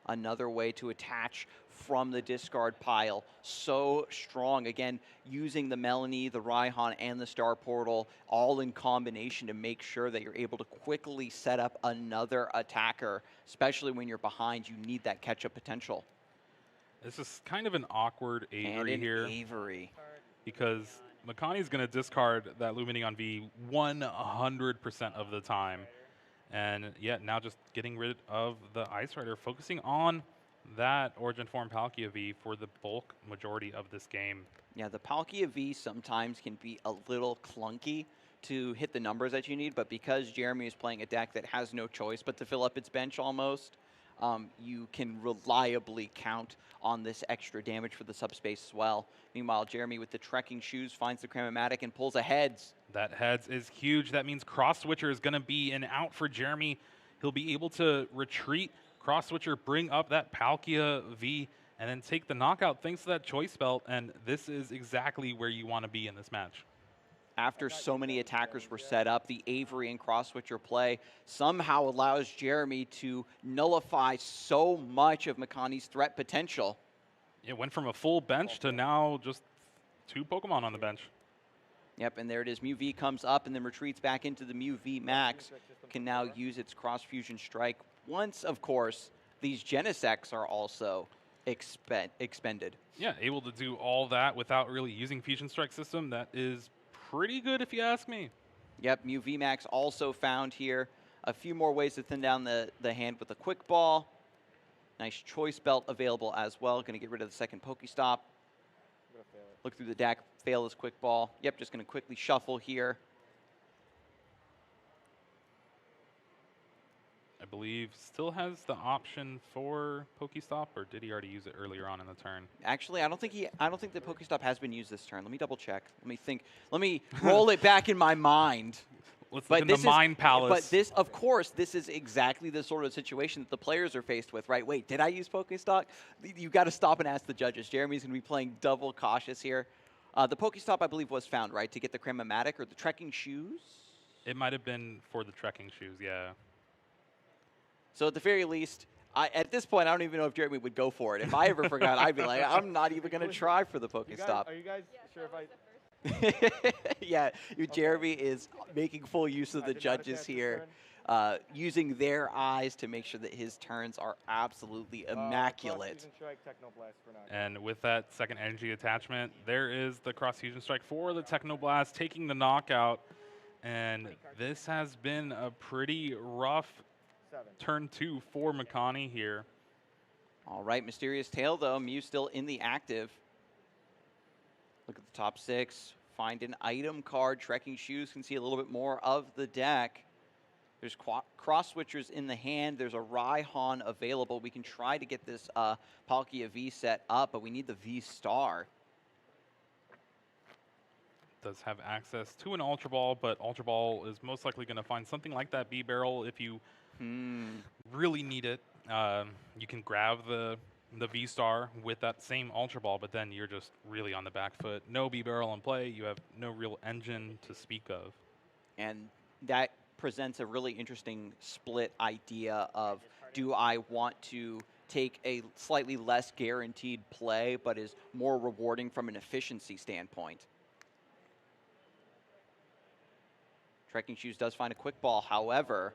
Another way to attach from the discard pile. So strong. Again, using the Melanie, the Raihan, and the Star Portal all in combination to make sure that you're able to quickly set up another attacker, especially when you're behind. You need that catch-up potential. This is kind of an awkward Avery here. Avery. Because Makani's going to discard that Lumineon on V 100% of the time. And yeah, now just getting rid of the Ice Rider, focusing on that Origin Form Palkia V for the bulk majority of this game. Yeah, the Palkia V sometimes can be a little clunky to hit the numbers that you need, but because Jeremy is playing a deck that has no choice but to fill up its bench almost, you can reliably count on this extra damage for the subspace as well. Meanwhile, Jeremy with the trekking shoes finds the Cramomatic and pulls a heads. That heads is huge. That means Cross Switcher is going to be an out for Jeremy. He'll be able to retreat, Cross Switcher, bring up that Palkia V, and then take the knockout thanks to that choice belt. And this is exactly where you want to be in this match. After so many attackers were set up, the Avery and Cross Switcher play somehow allows Jeremy to nullify so much of Makani's threat potential. It went from a full bench to now just 2 Pokemon on the bench. Yep, and there it is. Mew V comes up and then retreats back into the Mew V Max. Can now use its Cross Fusion Strike. Once, of course, these Genesects are also expended. Yeah, able to do all that without really using Fusion Strike system. That is pretty good if you ask me. Yep, Mew V Max also found here. A few more ways to thin down the hand with a Quick Ball. Nice Choice Belt available as well. Going to get rid of the second Pokestop. Look through the deck, fail his Quick Ball. Yep, just going to quickly shuffle here. I believe still has the option for Pokestop, or did he already use it earlier on in the turn? Actually, I don't think the Pokestop has been used this turn. Let me double check. Let me think. Let me roll it back in my mind. Let's look in the Mind Palace. But this, of course, this is exactly the sort of situation that the players are faced with, right? Wait, did I use Pokestop? You got to stop and ask the judges. Jeremy's going to be playing double cautious here. The Pokestop, I believe, was found, right, to get the Cramomatic or the trekking shoes? It might have been for the trekking shoes, yeah. So at the very least, at this point, I don't even know if Jeremy would go for it. If I ever forgot, I'd be like, I'm not even going to try for the Pokestop. Are you guys sure if I... Yeah, Jeremy is making full use of the judges here, using their eyes to make sure that his turns are absolutely immaculate. And with that second energy attachment, there is the Cross Fusion Strike for the Technoblast, taking the knockout. And this has been a pretty rough turn 2 for Makani here. All right, Mysterious Tail, though. Mew still in the active. Look at the top 6. Find an item card. Trekking Shoes can see a little bit more of the deck. There's Cross Switchers in the hand. There's a Raihan available. We can try to get this Palkia V set up, but we need the V-Star. Does have access to an Ultra Ball, but Ultra Ball is most likely going to find something like that B-Barrel if you really need it. You can grab the V-Star with that same Ultra Ball, but then you're just really on the back foot. No B-Barrel in play. You have no real engine to speak of. And that presents a really interesting split idea of, do I want to take a slightly less guaranteed play, but is more rewarding from an efficiency standpoint? Trekking Shoes does find a Quick Ball, however,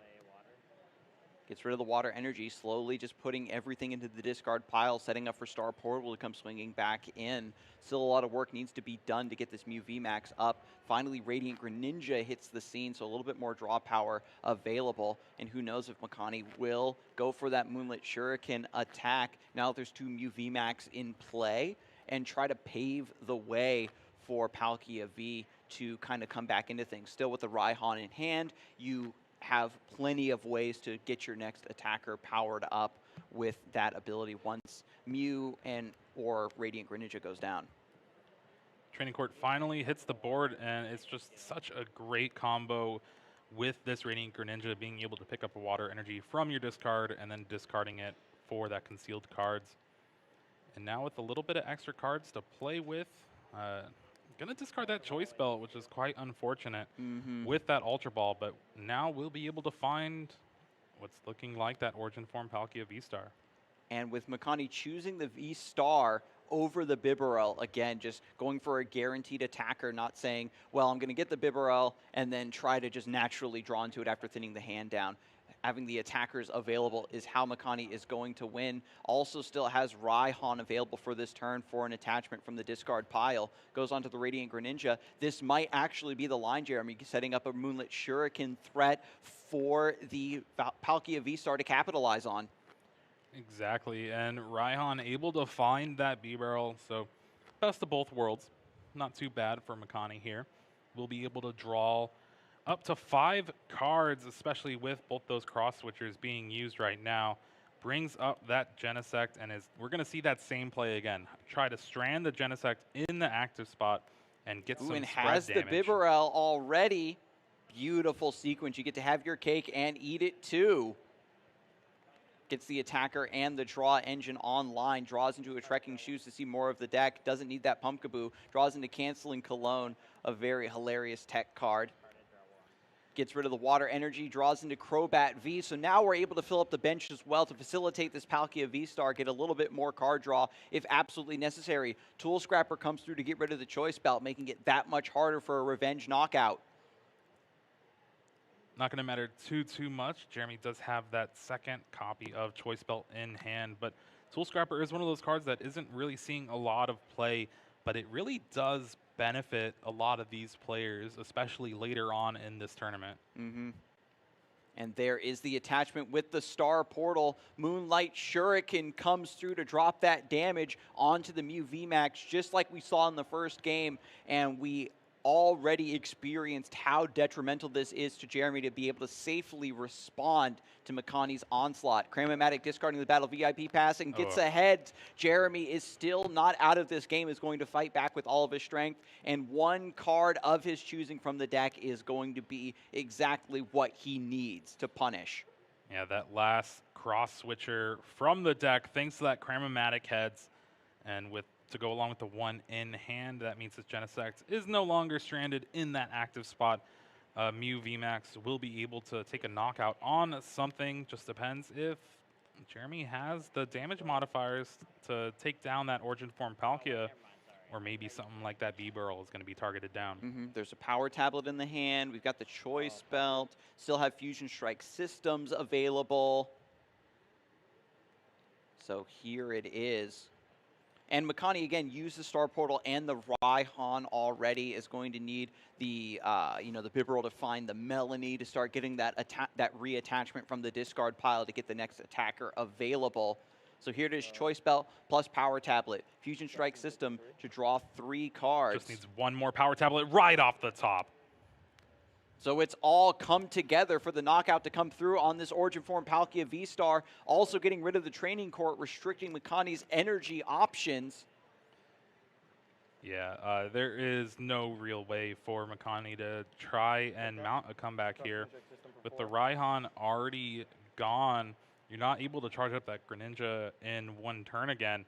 gets rid of the water energy, slowly just putting everything into the discard pile, setting up for Star Portal to come swinging back in. Still a lot of work needs to be done to get this Mew VMAX up. Finally, Radiant Greninja hits the scene, so a little bit more draw power available. And who knows if Makani will go for that Moonlit Shuriken attack now that there's 2 Mew VMAX in play, and try to pave the way for Palkia V to kind of come back into things. Still with the Raihan in hand, you have plenty of ways to get your next attacker powered up with that ability once Mew or Radiant Greninja goes down. Training Court finally hits the board, and it's just such a great combo with this Radiant Greninja being able to pick up a water energy from your discard and then discarding it for that concealed cards. And now with a little bit of extra cards to play with, gonna discard that Choice Belt, which is quite unfortunate with that Ultra Ball, but now we'll be able to find what's looking like that Origin Form Palkia V-Star. And with Makani choosing the V-Star over the Bibarel, again, just going for a guaranteed attacker, not saying, well, I'm going to get the Bibarel and then try to just naturally draw into it after thinning the hand down. having the attackers available is how Makani is going to win. Also still has Raihan available for this turn for an attachment from the discard pile. Goes on to the Radiant Greninja. This might actually be the line, Jeremy, setting up a Moonlit Shuriken threat for the Palkia V-Star to capitalize on. Exactly, and Raihan able to find that B-Barrel, so best of both worlds. Not too bad for Makani here. We'll be able to draw up to 5 cards, especially with both those cross switchers being used right now. Brings up that Genesect, and we're going to see that same play again. Try to strand the Genesect in the active spot and get some and spread has damage. the Bibarel already. Beautiful sequence. You get to have your cake and eat it too. Gets the attacker and the draw engine online. Draws into a Trekking Shoes to see more of the deck. Doesn't need that Pumpkaboo. Draws into Canceling Cologne, a very hilarious tech card. Gets rid of the Water Energy, draws into Crobat V. So now we're able to fill up the bench as well to facilitate this Palkia V-Star, get a little bit more card draw if absolutely necessary. Tool Scrapper comes through to get rid of the Choice Belt, making it that much harder for a revenge knockout. Not going to matter too much. Jeremy does have that second copy of Choice Belt in hand, but Tool Scrapper is one of those cards that isn't really seeing a lot of play, but it really does benefit a lot of these players, especially later on in this tournament. And there is the attachment with the Star Portal. Moonlight Shuriken comes through to drop that damage onto the Mew VMAX, just like we saw in the first game, and we already experienced how detrimental this is to Jeremy to be able to safely respond to Makani's onslaught. Cram-O-Matic discarding the battle VIP pass and gets ahead. Jeremy is still not out of this game, is going to fight back with all of his strength, and one card of his choosing from the deck is going to be exactly what he needs to punish. Yeah, that last cross switcher from the deck, thanks to that Cram-O-Matic heads, and to go along with the one in hand, that means that Genesect is no longer stranded in that active spot. Mew VMAX will be able to take a knockout on something. Just depends if Jeremy has the damage modifiers to take down that Origin Form Palkia, or maybe something like that B-Burl is going to be targeted down. There's a Power Tablet in the hand. We've got the Choice Belt. Still have Fusion Strike systems available. So here it is. And Makani, again, used the Star Portal and the Raihan already, is going to need the, the Bibarel to find the Melanie to start getting that reattachment from the discard pile to get the next attacker available. So here it is, Choice Belt plus Power Tablet. Fusion Strike system to draw 3 cards. Just needs one more Power Tablet right off the top. So it's all come together for the knockout to come through on this Origin Form Palkia V-Star. Also getting rid of the Training Court, restricting Makani's energy options. Yeah, there is no real way for Makani to try and mount a comeback here. With the Raihan already gone, you're not able to charge up that Greninja in one turn again.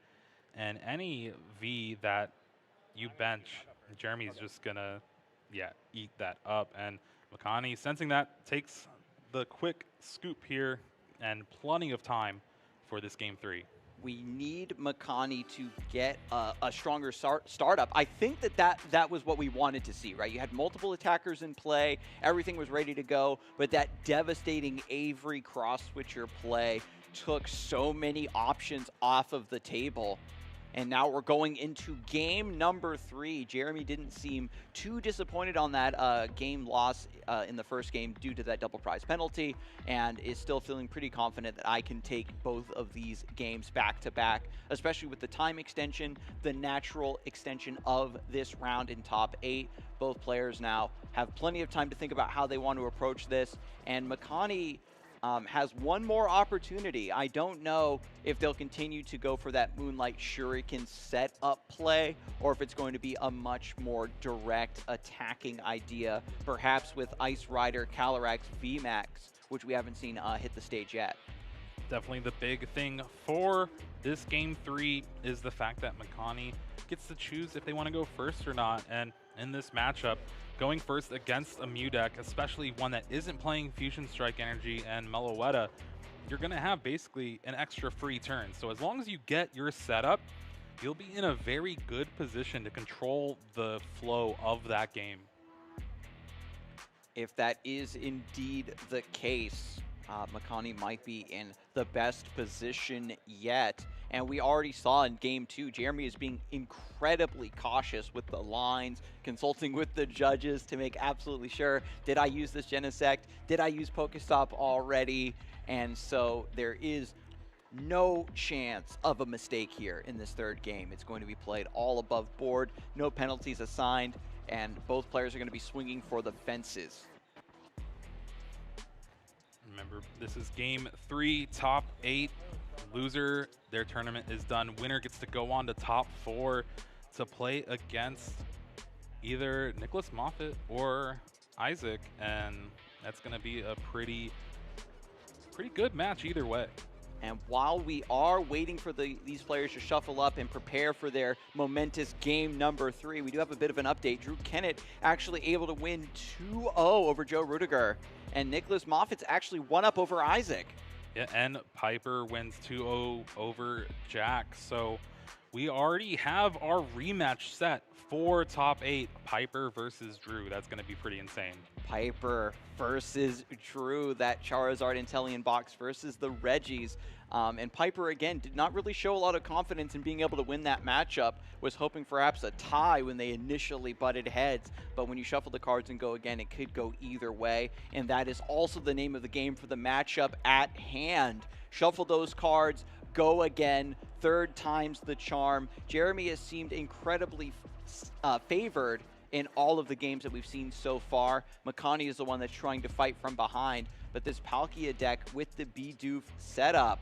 And any V that you bench, Jeremy's just going to, eat that up. And Makani, sensing that, takes the quick scoop here and plenty of time for this Game 3. We need Makani to get a stronger startup. I think that was what we wanted to see, right? You had multiple attackers in play. Everything was ready to go. But that devastating Avery cross-switcher play took so many options off of the table. And now we're going into game number 3. Jeremy didn't seem too disappointed on that game loss in the first game due to that double prize penalty, and is still feeling pretty confident that I can take both of these games back to back, especially with the time extension, the natural extension of this round in top 8. Both players now have plenty of time to think about how they want to approach this, and Makani has one more opportunity. I don't know if they'll continue to go for that Moonlight Shuriken setup play, or if it's going to be a much more direct attacking idea, perhaps with Ice Rider Calyrex VMAX, which we haven't seen hit the stage yet. Definitely the big thing for this Game 3 is the fact that Makani gets to choose if they want to go first or not. And in this matchup, going first against a Mew deck, especially one that isn't playing Fusion Strike Energy and Meloetta, you're going to have basically an extra free turn. So as long as you get your setup, you'll be in a very good position to control the flow of that game. If that is indeed the case, Makani might be in the best position yet. And we already saw in game 2, Jeremy is being incredibly cautious with the lines, consulting with the judges to make absolutely sure, did I use this Genesect? Did I use Pokestop already? And so there is no chance of a mistake here in this third game. It's going to be played all above board, no penalties assigned, and both players are going to be swinging for the fences. Remember, this is game 3, top 8. Loser, their tournament is done. Winner gets to go on to top 4 to play against either Nicholas Moffitt or Isaac, and that's going to be a pretty good match either way. And while we are waiting for these players to shuffle up and prepare for their momentous game number 3, we do have a bit of an update. Drew Kennett actually able to win 2-0 over Joe Rudiger, and Nicholas Moffitt's actually 1-up over Isaac. Yeah, and Piper wins 2-0 over Jack. So we already have our rematch set for top 8, Piper versus Drew. That's going to be pretty insane. Piper versus Drew, that Charizard Inteleon box versus the Reggies. And Piper, again, did not really show a lot of confidence in being able to win that matchup. Was hoping perhaps a tie when they initially butted heads. But when you shuffle the cards and go again, it could go either way. And that is also the name of the game for the matchup at hand. Shuffle those cards, go again, third time's the charm. Jeremy has seemed incredibly favored in all of the games that we've seen so far. Makani is the one that's trying to fight from behind, but this Palkia deck with the Bidoof setup,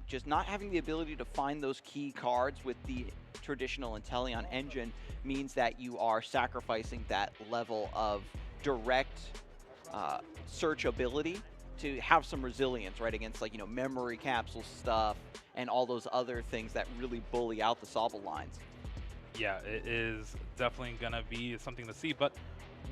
just not having the ability to find those key cards with the traditional Inteleon engine means that you are sacrificing that level of direct searchability to have some resilience, right, against, like, you know, memory capsule stuff and all those other things that really bully out the Sobble lines. Yeah, it is definitely going to be something to see, but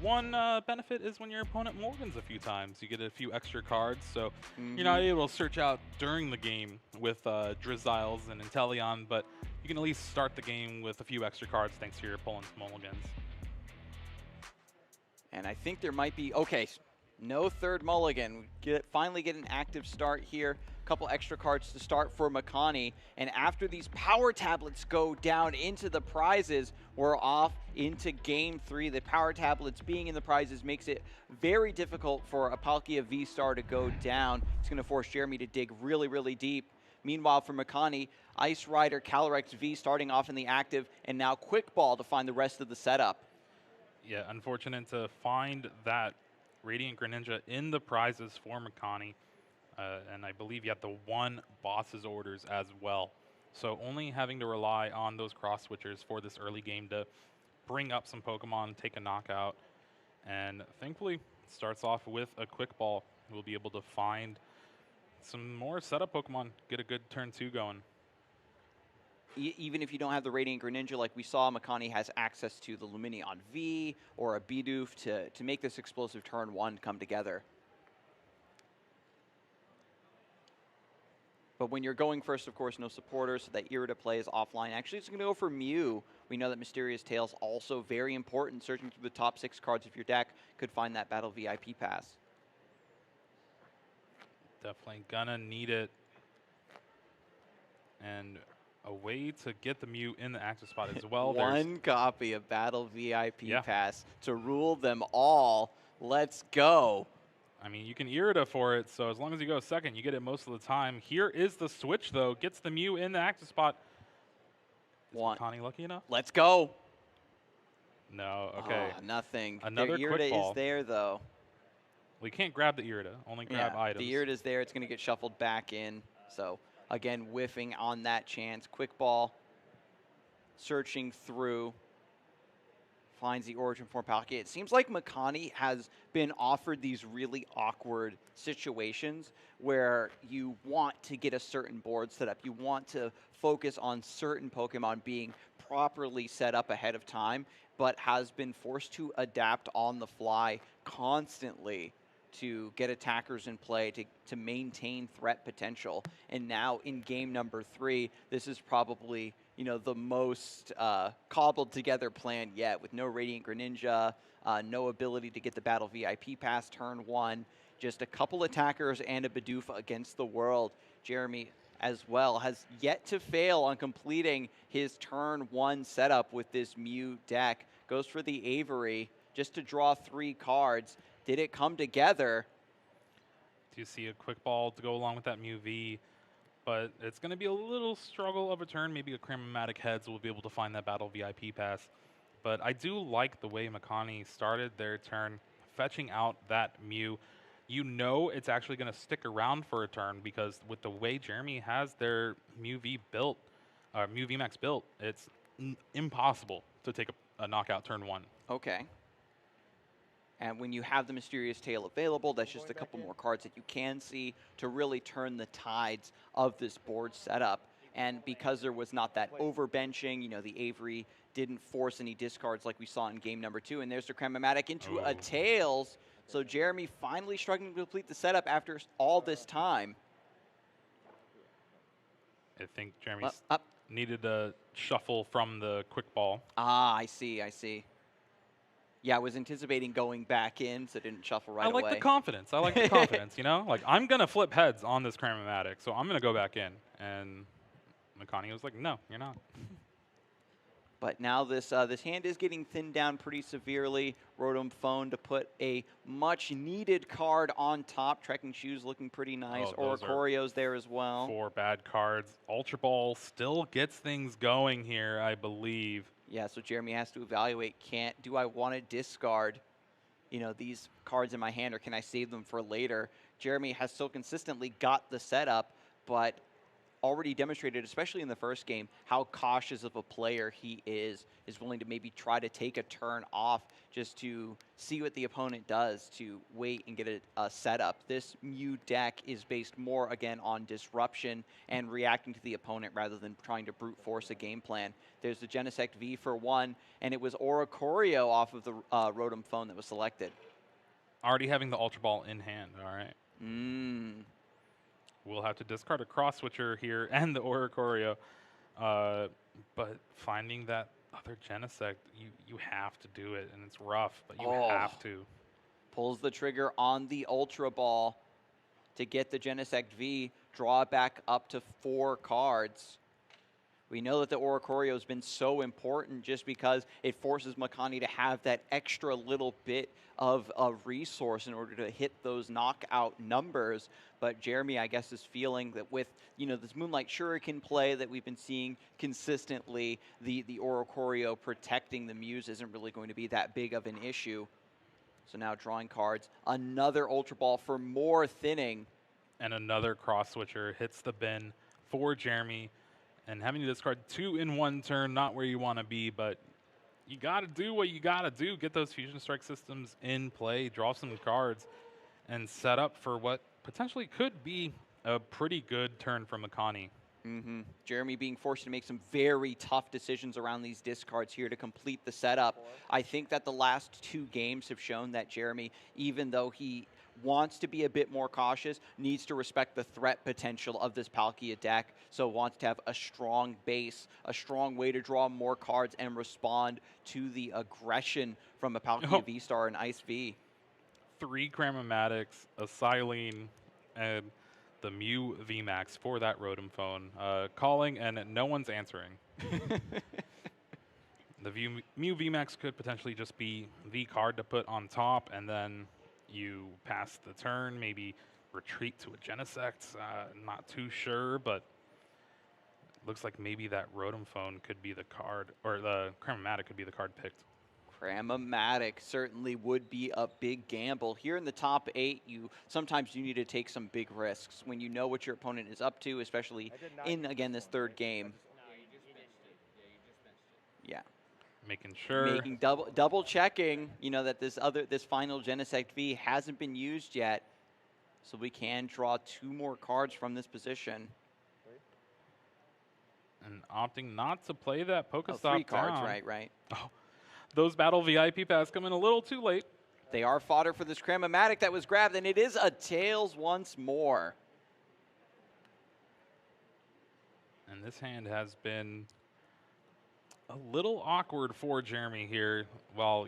one benefit is when your opponent mulligans a few times, you get a few extra cards, so you're not able to search out during the game with Drizziles and Inteleon, but you can at least start the game with a few extra cards thanks to your opponent's mulligans. And I think there might be, okay, no third mulligan. Finally get an active start here. A couple extra cards to start for Makani. And after these power tablets go down into the prizes, we're off into game 3. The power tablets being in the prizes makes it very difficult for a Palkia V-Star to go down. It's going to force Jeremy to dig really, really deep. Meanwhile, for Makani, Ice Rider, Calyrex V starting off in the active, and now Quick Ball to find the rest of the setup. Yeah, unfortunate to find that Radiant Greninja in the prizes for Makani. And I believe you have the 1 boss's orders as well. So only having to rely on those cross switchers for this early game to bring up some Pokemon, take a knockout. And thankfully, starts off with a Quick Ball. We'll be able to find some more setup Pokemon, get a good turn 2 going. Even if you don't have the Radiant Greninja like we saw, Makani has access to the Lumineon V or a Bidoof to make this explosive turn 1 come together. But when you're going first, of course, no supporters, so that Irida play is offline. Actually, it's going to go for Mew. We know that Mysterious Tail's also very important. Searching through the top 6 cards of your deck could find that Battle VIP pass. Definitely gonna need it. And a way to get the Mew in the active spot as well. One copy of Battle VIP pass to rule them all. Let's go. I mean, you can Irida for it, so as long as you go second, you get it most of the time. Here is the switch, though. Gets the Mew in the active spot. Is Makani lucky enough? Let's go. No, okay. Oh, nothing. Another Their Quick Ball Irida is there, though. We can't grab the Irida, only grab items. The Irida's there. It's going to get shuffled back in. So, again, whiffing on that chance. Quick Ball, searching through. Finds the origin form Palkia. It seems like Makani has been offered these really awkward situations where you want to get a certain board set up. You want to focus on certain Pokemon being properly set up ahead of time, but has been forced to adapt on the fly constantly to get attackers in play, to maintain threat potential. And now in game number 3, this is probably, you know, the most cobbled together plan yet, with no Radiant Greninja, no ability to get the Battle VIP pass turn 1, just a couple attackers and a Bidoof against the world. Jeremy as well has yet to fail on completing his turn 1 setup with this Mew deck. Goes for the Avery just to draw 3 cards. Did it come together? Do you see a quick ball to go along with that Mew V? But it's going to be a little struggle of a turn. Maybe a Cramomatic Heads will be able to find that Battle VIP pass. But I do like the way Makani started their turn, fetching out that Mew. You know it's actually going to stick around for a turn because with the way Jeremy has their Mew V built, Mew VMAX built, it's impossible to take a knockout turn 1. Okay. And when you have the Mysterious Tail available, that's just a couple more cards that you can see to really turn the tides of this board setup. And because there was not that overbenching, you know, the Avery didn't force any discards like we saw in game number 2. And there's the Cramomatic into a Tails. So Jeremy finally struggling to complete the setup after all this time. I think Jeremy needed a shuffle from the quick ball. Ah, I see, I see. Yeah, I was anticipating going back in, so it didn't shuffle right away. I like the confidence. I like the confidence, you know? Like, I'm going to flip heads on this Cramomatic, so I'm going to go back in. And Makani was like, no, you're not. But now this this hand is getting thinned down pretty severely. Rotom Phone to put a much-needed card on top. Trekking Shoes looking pretty nice. Oricorio's there as well. 4 bad cards. Ultra Ball still gets things going here, I believe. Yeah, so Jeremy has to evaluate, do I want to discard, you know, these cards in my hand, or can I save them for later? Jeremy has so consistently got the setup, but already demonstrated, especially in the first game, how cautious of a player he is willing to maybe try to take a turn off just to see what the opponent does, to wait and get a setup. This Mew deck is based more, again, on disruption and reacting to the opponent rather than trying to brute force a game plan. There's the Genesect V for 1, and it was Oricorio off of the Rotom Phone that was selected. Already having the Ultra Ball in hand, all right. We'll have to discard a Cross Switcher here and the Oricorio. But finding that other Genesect, you have to do it, and it's rough, but you have to. Pulls the trigger on the Ultra Ball to get the Genesect V, draw it back up to 4 cards. We know that the Oricorio has been so important just because it forces Makani to have that extra little bit of a resource in order to hit those knockout numbers. But Jeremy, I guess, is feeling that with, you know, this Moonlight Shuriken play that we've been seeing consistently, the Oricorio protecting the Muse isn't really going to be that big of an issue. So now drawing cards, another Ultra Ball for more thinning. And another Cross Switcher hits the bin for Jeremy. And having to discard 2 in 1 turn, not where you want to be, but you got to do what you got to do. Get those Fusion Strike systems in play, draw some cards, and set up for what potentially could be a pretty good turn from Makani. Jeremy being forced to make some very tough decisions around these discards here to complete the setup. I think that the last 2 games have shown that Jeremy, even though he wants to be a bit more cautious, needs to respect the threat potential of this Palkia deck, so wants to have a strong base, a strong way to draw more cards and respond to the aggression from a Palkia V-Star and Ice V. 3 Cramomatics, a Silene, and the Mew VMAX for that Rotom Phone. Calling and no one's answering. The Mew VMAX could potentially just be the card to put on top, and then you pass the turn, maybe retreat to a Genesect. Not too sure, but looks like maybe that Rotom Phone could be the card, or the Cramomatic could be the card picked. Cramomatic certainly would be a big gamble. Here in the top 8, sometimes you need to take some big risks when you know what your opponent is up to, especially in, again, this 3rd game. Yeah. Making sure. Making double checking, you know, that this final Genesect V hasn't been used yet. So we can draw 2 more cards from this position. And opting not to play that Pokestop 3 cards, down. right. Oh, those Battle VIP pass come in a little too late. They are fodder for this Cramomatic that was grabbed, and it is a Tails once more. And this hand has been a little awkward for Jeremy here, while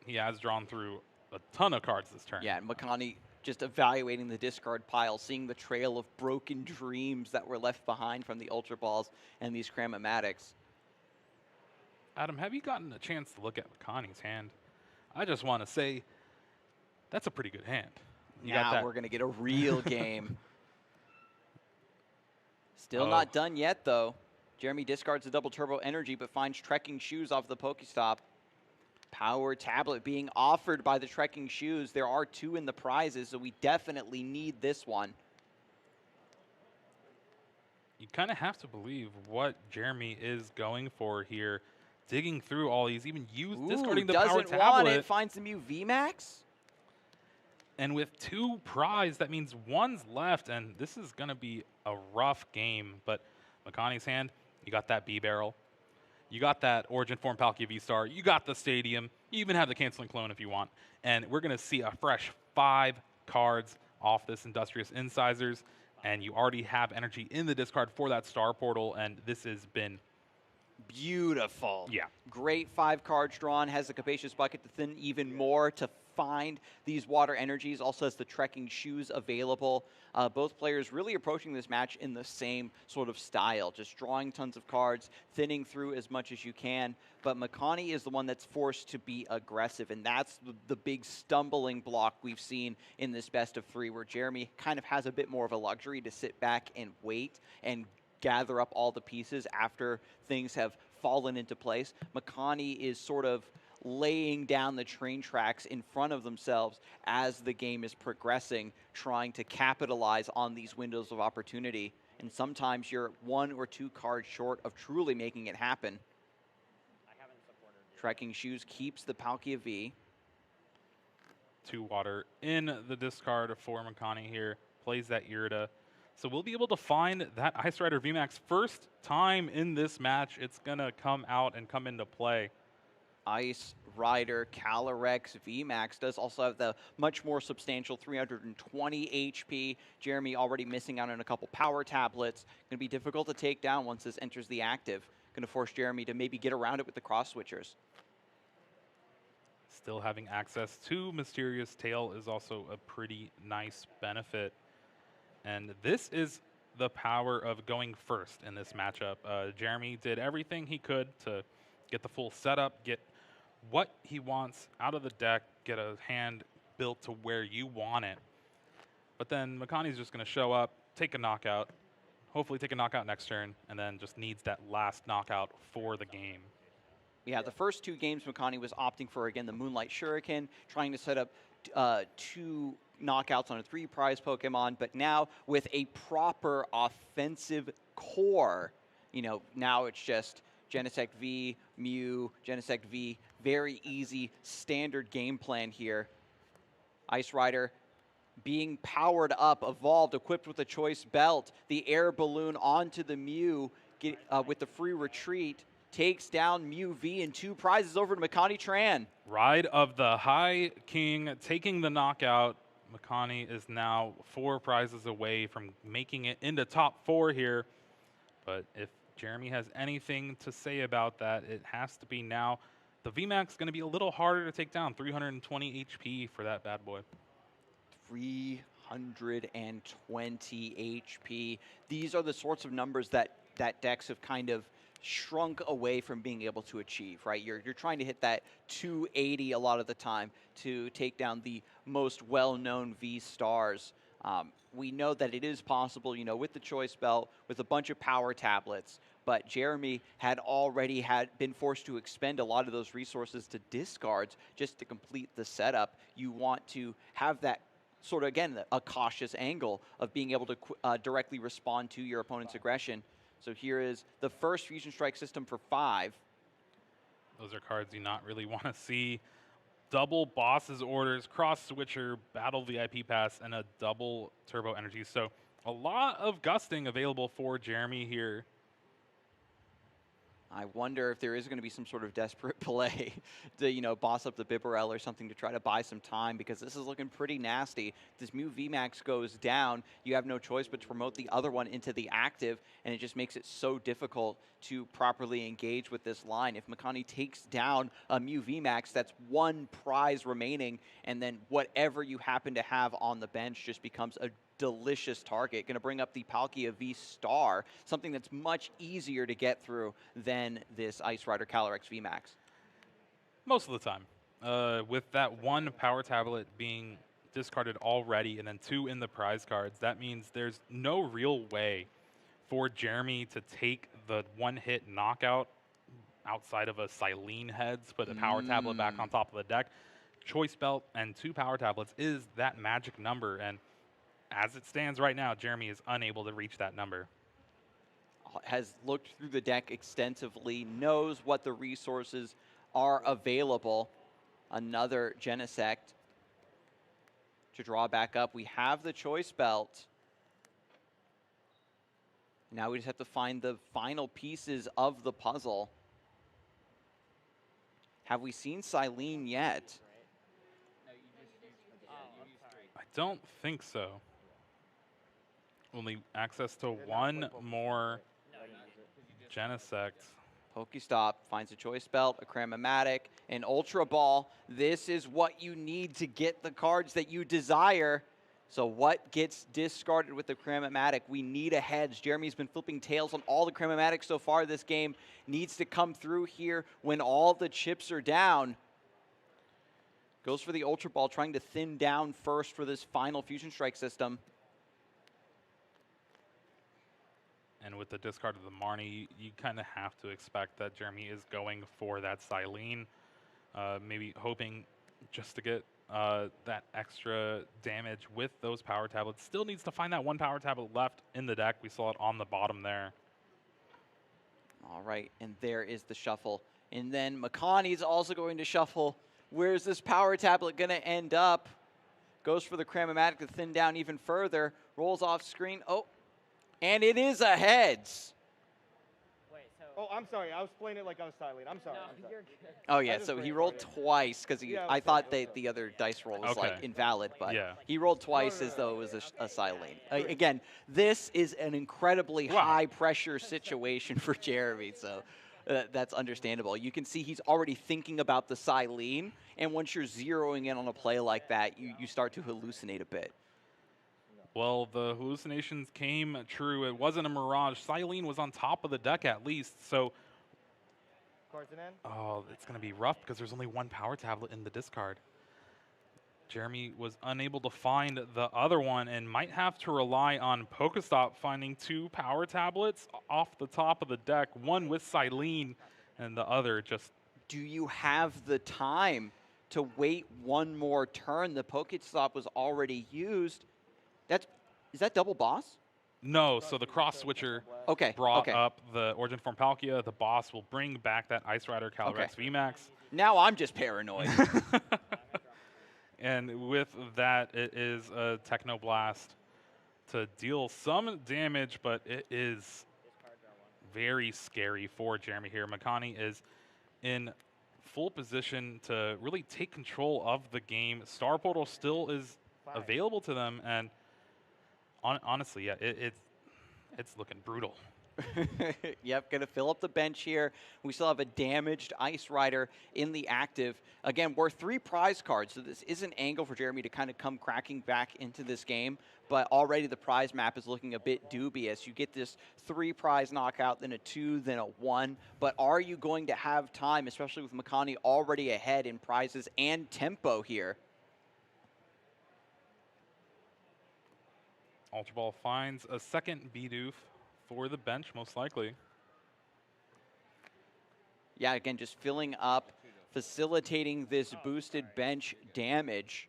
he has drawn through a ton of cards this turn. Yeah, and Makani just evaluating the discard pile, seeing the trail of broken dreams that were left behind from the Ultra Balls and these Cram-O-Matics. Adam, have you gotten a chance to look at Makani's hand? I just want to say, that's a pretty good hand. Now we're going to get a real game. Still not done yet, though. Jeremy discards the double turbo energy, but finds Trekking Shoes off the Pokestop. Power Tablet being offered by the Trekking Shoes. There are 2 in the prizes, so we definitely need this one. You kind of have to believe what Jeremy is going for here. Digging through all these, even discarding the Power Tablet. Doesn't want it, finds the Mew VMAX. And with 2 prize, that means 1's left, and this is going to be a rough game. But Makani's hand, you got that B-Barrel. You got that Origin Form Palkia V-Star. You got the Stadium. You even have the Canceling Clone if you want. And we're going to see a fresh 5 cards off this Industrious Incisors. And you already have energy in the discard for that Star Portal, and this has been beautiful. Yeah. Great 5 cards drawn. Has the Capacious Bucket to thin even more to find these water energies. Also has the Trekking Shoes available. Both players really approaching this match in the same sort of style, just drawing tons of cards, thinning through as much as you can. But Makani is the one that's forced to be aggressive, and that's the big stumbling block we've seen in this best of 3, where Jeremy kind of has a bit more of a luxury to sit back and wait and gather up all the pieces after things have fallen into place. Makani is sort of laying down the train tracks in front of themselves as the game is progressing, trying to capitalize on these windows of opportunity. And sometimes you're 1 or 2 cards short of truly making it happen. I haven't supported you. Trekking Shoes keeps the Palkia V. 2 water in the discard for Makani here. Plays that Irida. So we'll be able to find that Ice Rider VMAX first time in this match. It's going to come out and come into play. Ice Rider Calyrex VMAX does also have the much more substantial 320 HP. Jeremy already missing out on a couple power tablets. Going to be difficult to take down once this enters the active. Going to force Jeremy to maybe get around it with the cross switchers. Still having access to Mysterious Tail is also a pretty nice benefit. And this is the power of going first in this matchup. Jeremy did everything he could to get the full setup, get what he wants out of the deck, get a hand built to where you want it. But then Makani's just going to show up, take a knockout, hopefully take a knockout next turn, and then just needs that last knockout for the game. Yeah, the first 2 games Makani was opting for, again, the Moonlight Shuriken, trying to set up 2 knockouts on a 3 prize Pokemon, but now with a proper offensive core, you know, now it's just Genesect V, Mew, Genesect V, very easy standard game plan here. Ice Rider being powered up, evolved, equipped with a choice belt, the air balloon onto the Mew with the free retreat, takes down Mew V and 2 prizes over to Makani Tran. Ride of the High King taking the knockout. Makani is now 4 prizes away from making it into top 4 here. But if Jeremy has anything to say about that, it has to be now. The VMAX is going to be a little harder to take down. 320 HP for that bad boy. 320 HP. These are the sorts of numbers that decks have kind of shrunk away from being able to achieve, right? You're trying to hit that 280 a lot of the time to take down the most well-known V-stars. We know that it is possible, you know, with the choice belt, with a bunch of power tablets, but Jeremy had already been forced to expend a lot of those resources to discards just to complete the setup. You want to have that sort of, again, a cautious angle of being able to directly respond to your opponent's aggression. So here is the first Fusion Strike system for 5. Those are cards you not really want to see. Double Boss's Orders, Cross Switcher, Battle VIP Pass, and a double Turbo Energy. So a lot of gusting available for Jeremy here. I wonder if there is going to be some sort of desperate play to, boss up the Bibarel or something to try to buy some time, because this is looking pretty nasty. This Mew VMAX goes down. You have no choice but to promote the other one into the active, and it just makes it so difficult to properly engage with this line. If Makani takes down a Mew VMAX, that's one prize remaining, and then whatever you happen to have on the bench just becomes a delicious target. Going to bring up the Palkia V Star, something that's much easier to get through than this Ice Rider Calyrex VMAX. Most of the time. With that one power tablet being discarded already and then 2 in the prize cards, that means there's no real way for Jeremy to take the one-hit knockout outside of a Silene heads, put the power tablet back on top of the deck. Choice Belt and 2 power tablets is that magic number, and as it stands right now, Jeremy is unable to reach that number. Has looked through the deck extensively, knows what the resources are available. Another Genesect to draw back up. We have the Choice Belt. Now we just have to find the final pieces of the puzzle. Have we seen Silene yet? I don't think so. Only access to one more Genesect. Pokestop finds a Choice Belt, a Cramomatic, an Ultra Ball. This is what you need to get the cards that you desire. So what gets discarded with the Cramomatic? We need a heads. Jeremy's been flipping tails on all the Cramomatics so far this game. Needs to come through here when all the chips are down. Goes for the Ultra Ball, trying to thin down first for this final Fusion Strike system. And with the discard of the Marnie, you kind of have to expect that Jeremy is going for that Silene, maybe hoping just to get that extra damage with those power tablets. Still needs to find that one power tablet left in the deck. We saw it on the bottom there. All right, and there is the shuffle. And then Makani's also going to shuffle. Where's this power tablet going to end up? Goes for the Cramomatic to thin down even further. Rolls off screen. Oh, and it is a heads. Wait, so. Oh, I'm sorry. I was playing it like I was Silene. I'm sorry. No, I'm sorry. you're good. Oh, yeah, just so he ran rolled it. twice because Yeah, I it was thought good. the other dice roll was Okay. like invalid, but Yeah. he rolled twice no, as no, though no. it was a Silene. Again, this is an incredibly Wow. high-pressure situation for Jeremy, so that's understandable. You can see he's already thinking about the Silene, and once you're zeroing in on a play like that, you start to hallucinate a bit. Well, the hallucinations came true. It wasn't a mirage. Silene was on top of the deck at least, so Cards in hand? oh, it's going to be rough because there's only one power tablet in the discard. Jeremy was unable to find the other one and might have to rely on Pokestop finding 2 power tablets off the top of the deck, one with Silene and the other just... Do you have the time to wait one more turn? The Pokestop was already used. Is that double boss? No, so the cross switcher Okay. brought okay. up the Origin Form Palkia. The boss will bring back that Ice Rider Calyrex VMAX. Now I'm just paranoid. And with that, it is a Technoblast to deal some damage, but it is very scary for Jeremy here. Makani is in full position to really take control of the game. Star Portal still is available to them, and honestly, yeah, it's looking brutal. Yep, going to fill up the bench here. We still have a damaged Ice Rider in the active. Again, we're 3 prize cards, so this is an angle for Jeremy to kind of come cracking back into this game, but already the prize map is looking a bit dubious. You get this 3 prize knockout, then a 2, then a 1, but are you going to have time, especially with Makani already ahead in prizes and tempo here? Ultra Ball finds a second Bidoof for the bench, most likely. Yeah, again, just filling up, facilitating this boosted bench damage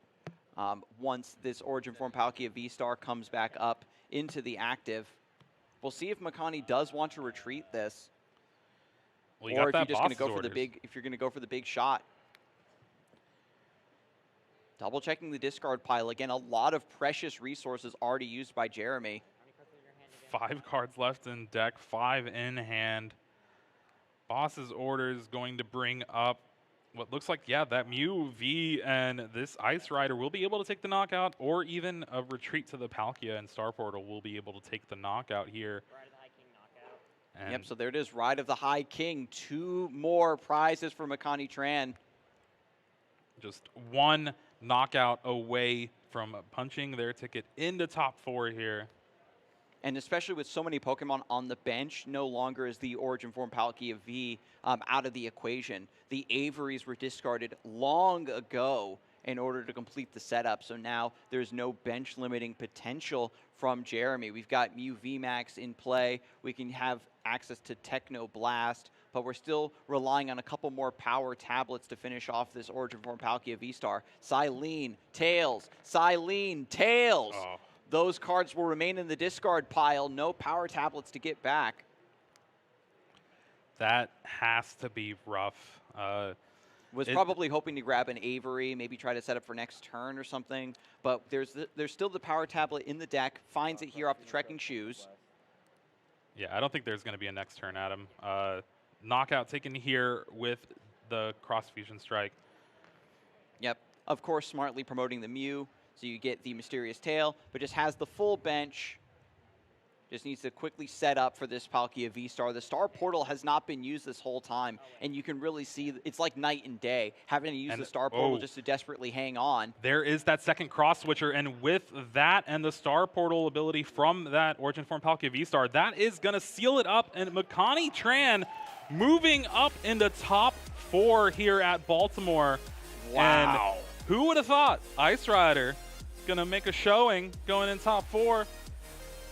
once this Origin Form Palkia V-Star comes back up into the active. We'll see if Makani does want to retreat this, Well, you or got if that you're just going to boss's go for the orders. big. If you're going to go for the big shot. Double checking the discard pile again. A lot of precious resources already used by Jeremy. 5 cards left in deck, 5 in hand. Boss's orders going to bring up what looks like, yeah, that Mew V and this Ice Rider will be able to take the knockout, or even a retreat to the Palkia and Star Portal will be able to take the knockout here. Ride of the High King knockout. And Yep, so there it is, Ride of the High King. 2 more prizes for Makani Tran. just one knockout away from punching their ticket into top 4 here. And especially with so many Pokemon on the bench, no longer is the Origin Form Palkia V out of the equation. The Averys were discarded long ago in order to complete the setup, so now there's no bench limiting potential from Jeremy. We've got Mew VMAX in play. We can have access to Techno Blast, but we're still relying on a couple more power tablets to finish off this Origin Form Palkia V-Star. Silene, Tails, Silene, Tails! Oh. Those cards will remain in the discard pile. No power tablets to get back. That has to be rough. Was probably hoping to grab an Avery, maybe try to set up for next turn or something. But there's still the power tablet in the deck. Finds it here off the Trekking Shoes. Yeah, I don't think there's going to be a next turn, Adam. Knockout taken here with the Cross Fusion Strike. Yep. Of course, smartly promoting the Mew. So you get the Mysterious Tail, but just has the full bench. Just needs to quickly set up for this Palkia V-Star. The Star Portal has not been used this whole time, and you can really see it's like night and day, having to use the Star Portal just to desperately hang on. There is that second cross switcher, and with that and the Star Portal ability from that Origin Form Palkia V-Star, that is going to seal it up, and Makani Tran moving up into top 4 here at Baltimore. Wow. And who would have thought Ice Rider going to make a showing going in top 4?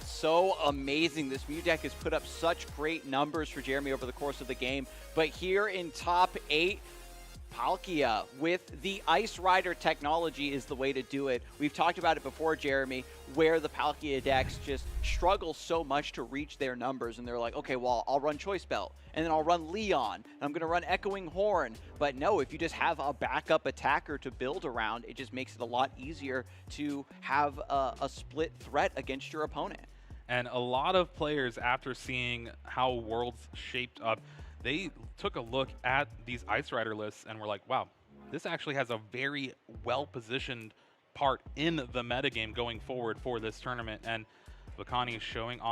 So amazing. This Mew deck has put up such great numbers for Jeremy over the course of the game. But here in top 8, Palkia with the Ice Rider technology is the way to do it. We've talked about it before, Jeremy, where the Palkia decks just struggle so much to reach their numbers. And they're like, okay, well, I'll run Choice Belt, and then I'll run Leon, and I'm going to run Echoing Horn. But no, if you just have a backup attacker to build around, it just makes it a lot easier to have a split threat against your opponent. And a lot of players, after seeing how Worlds shaped up, they took a look at these Ice Rider lists and were like, wow, this actually has a very well-positioned part in the metagame going forward for this tournament. And Makani is showing off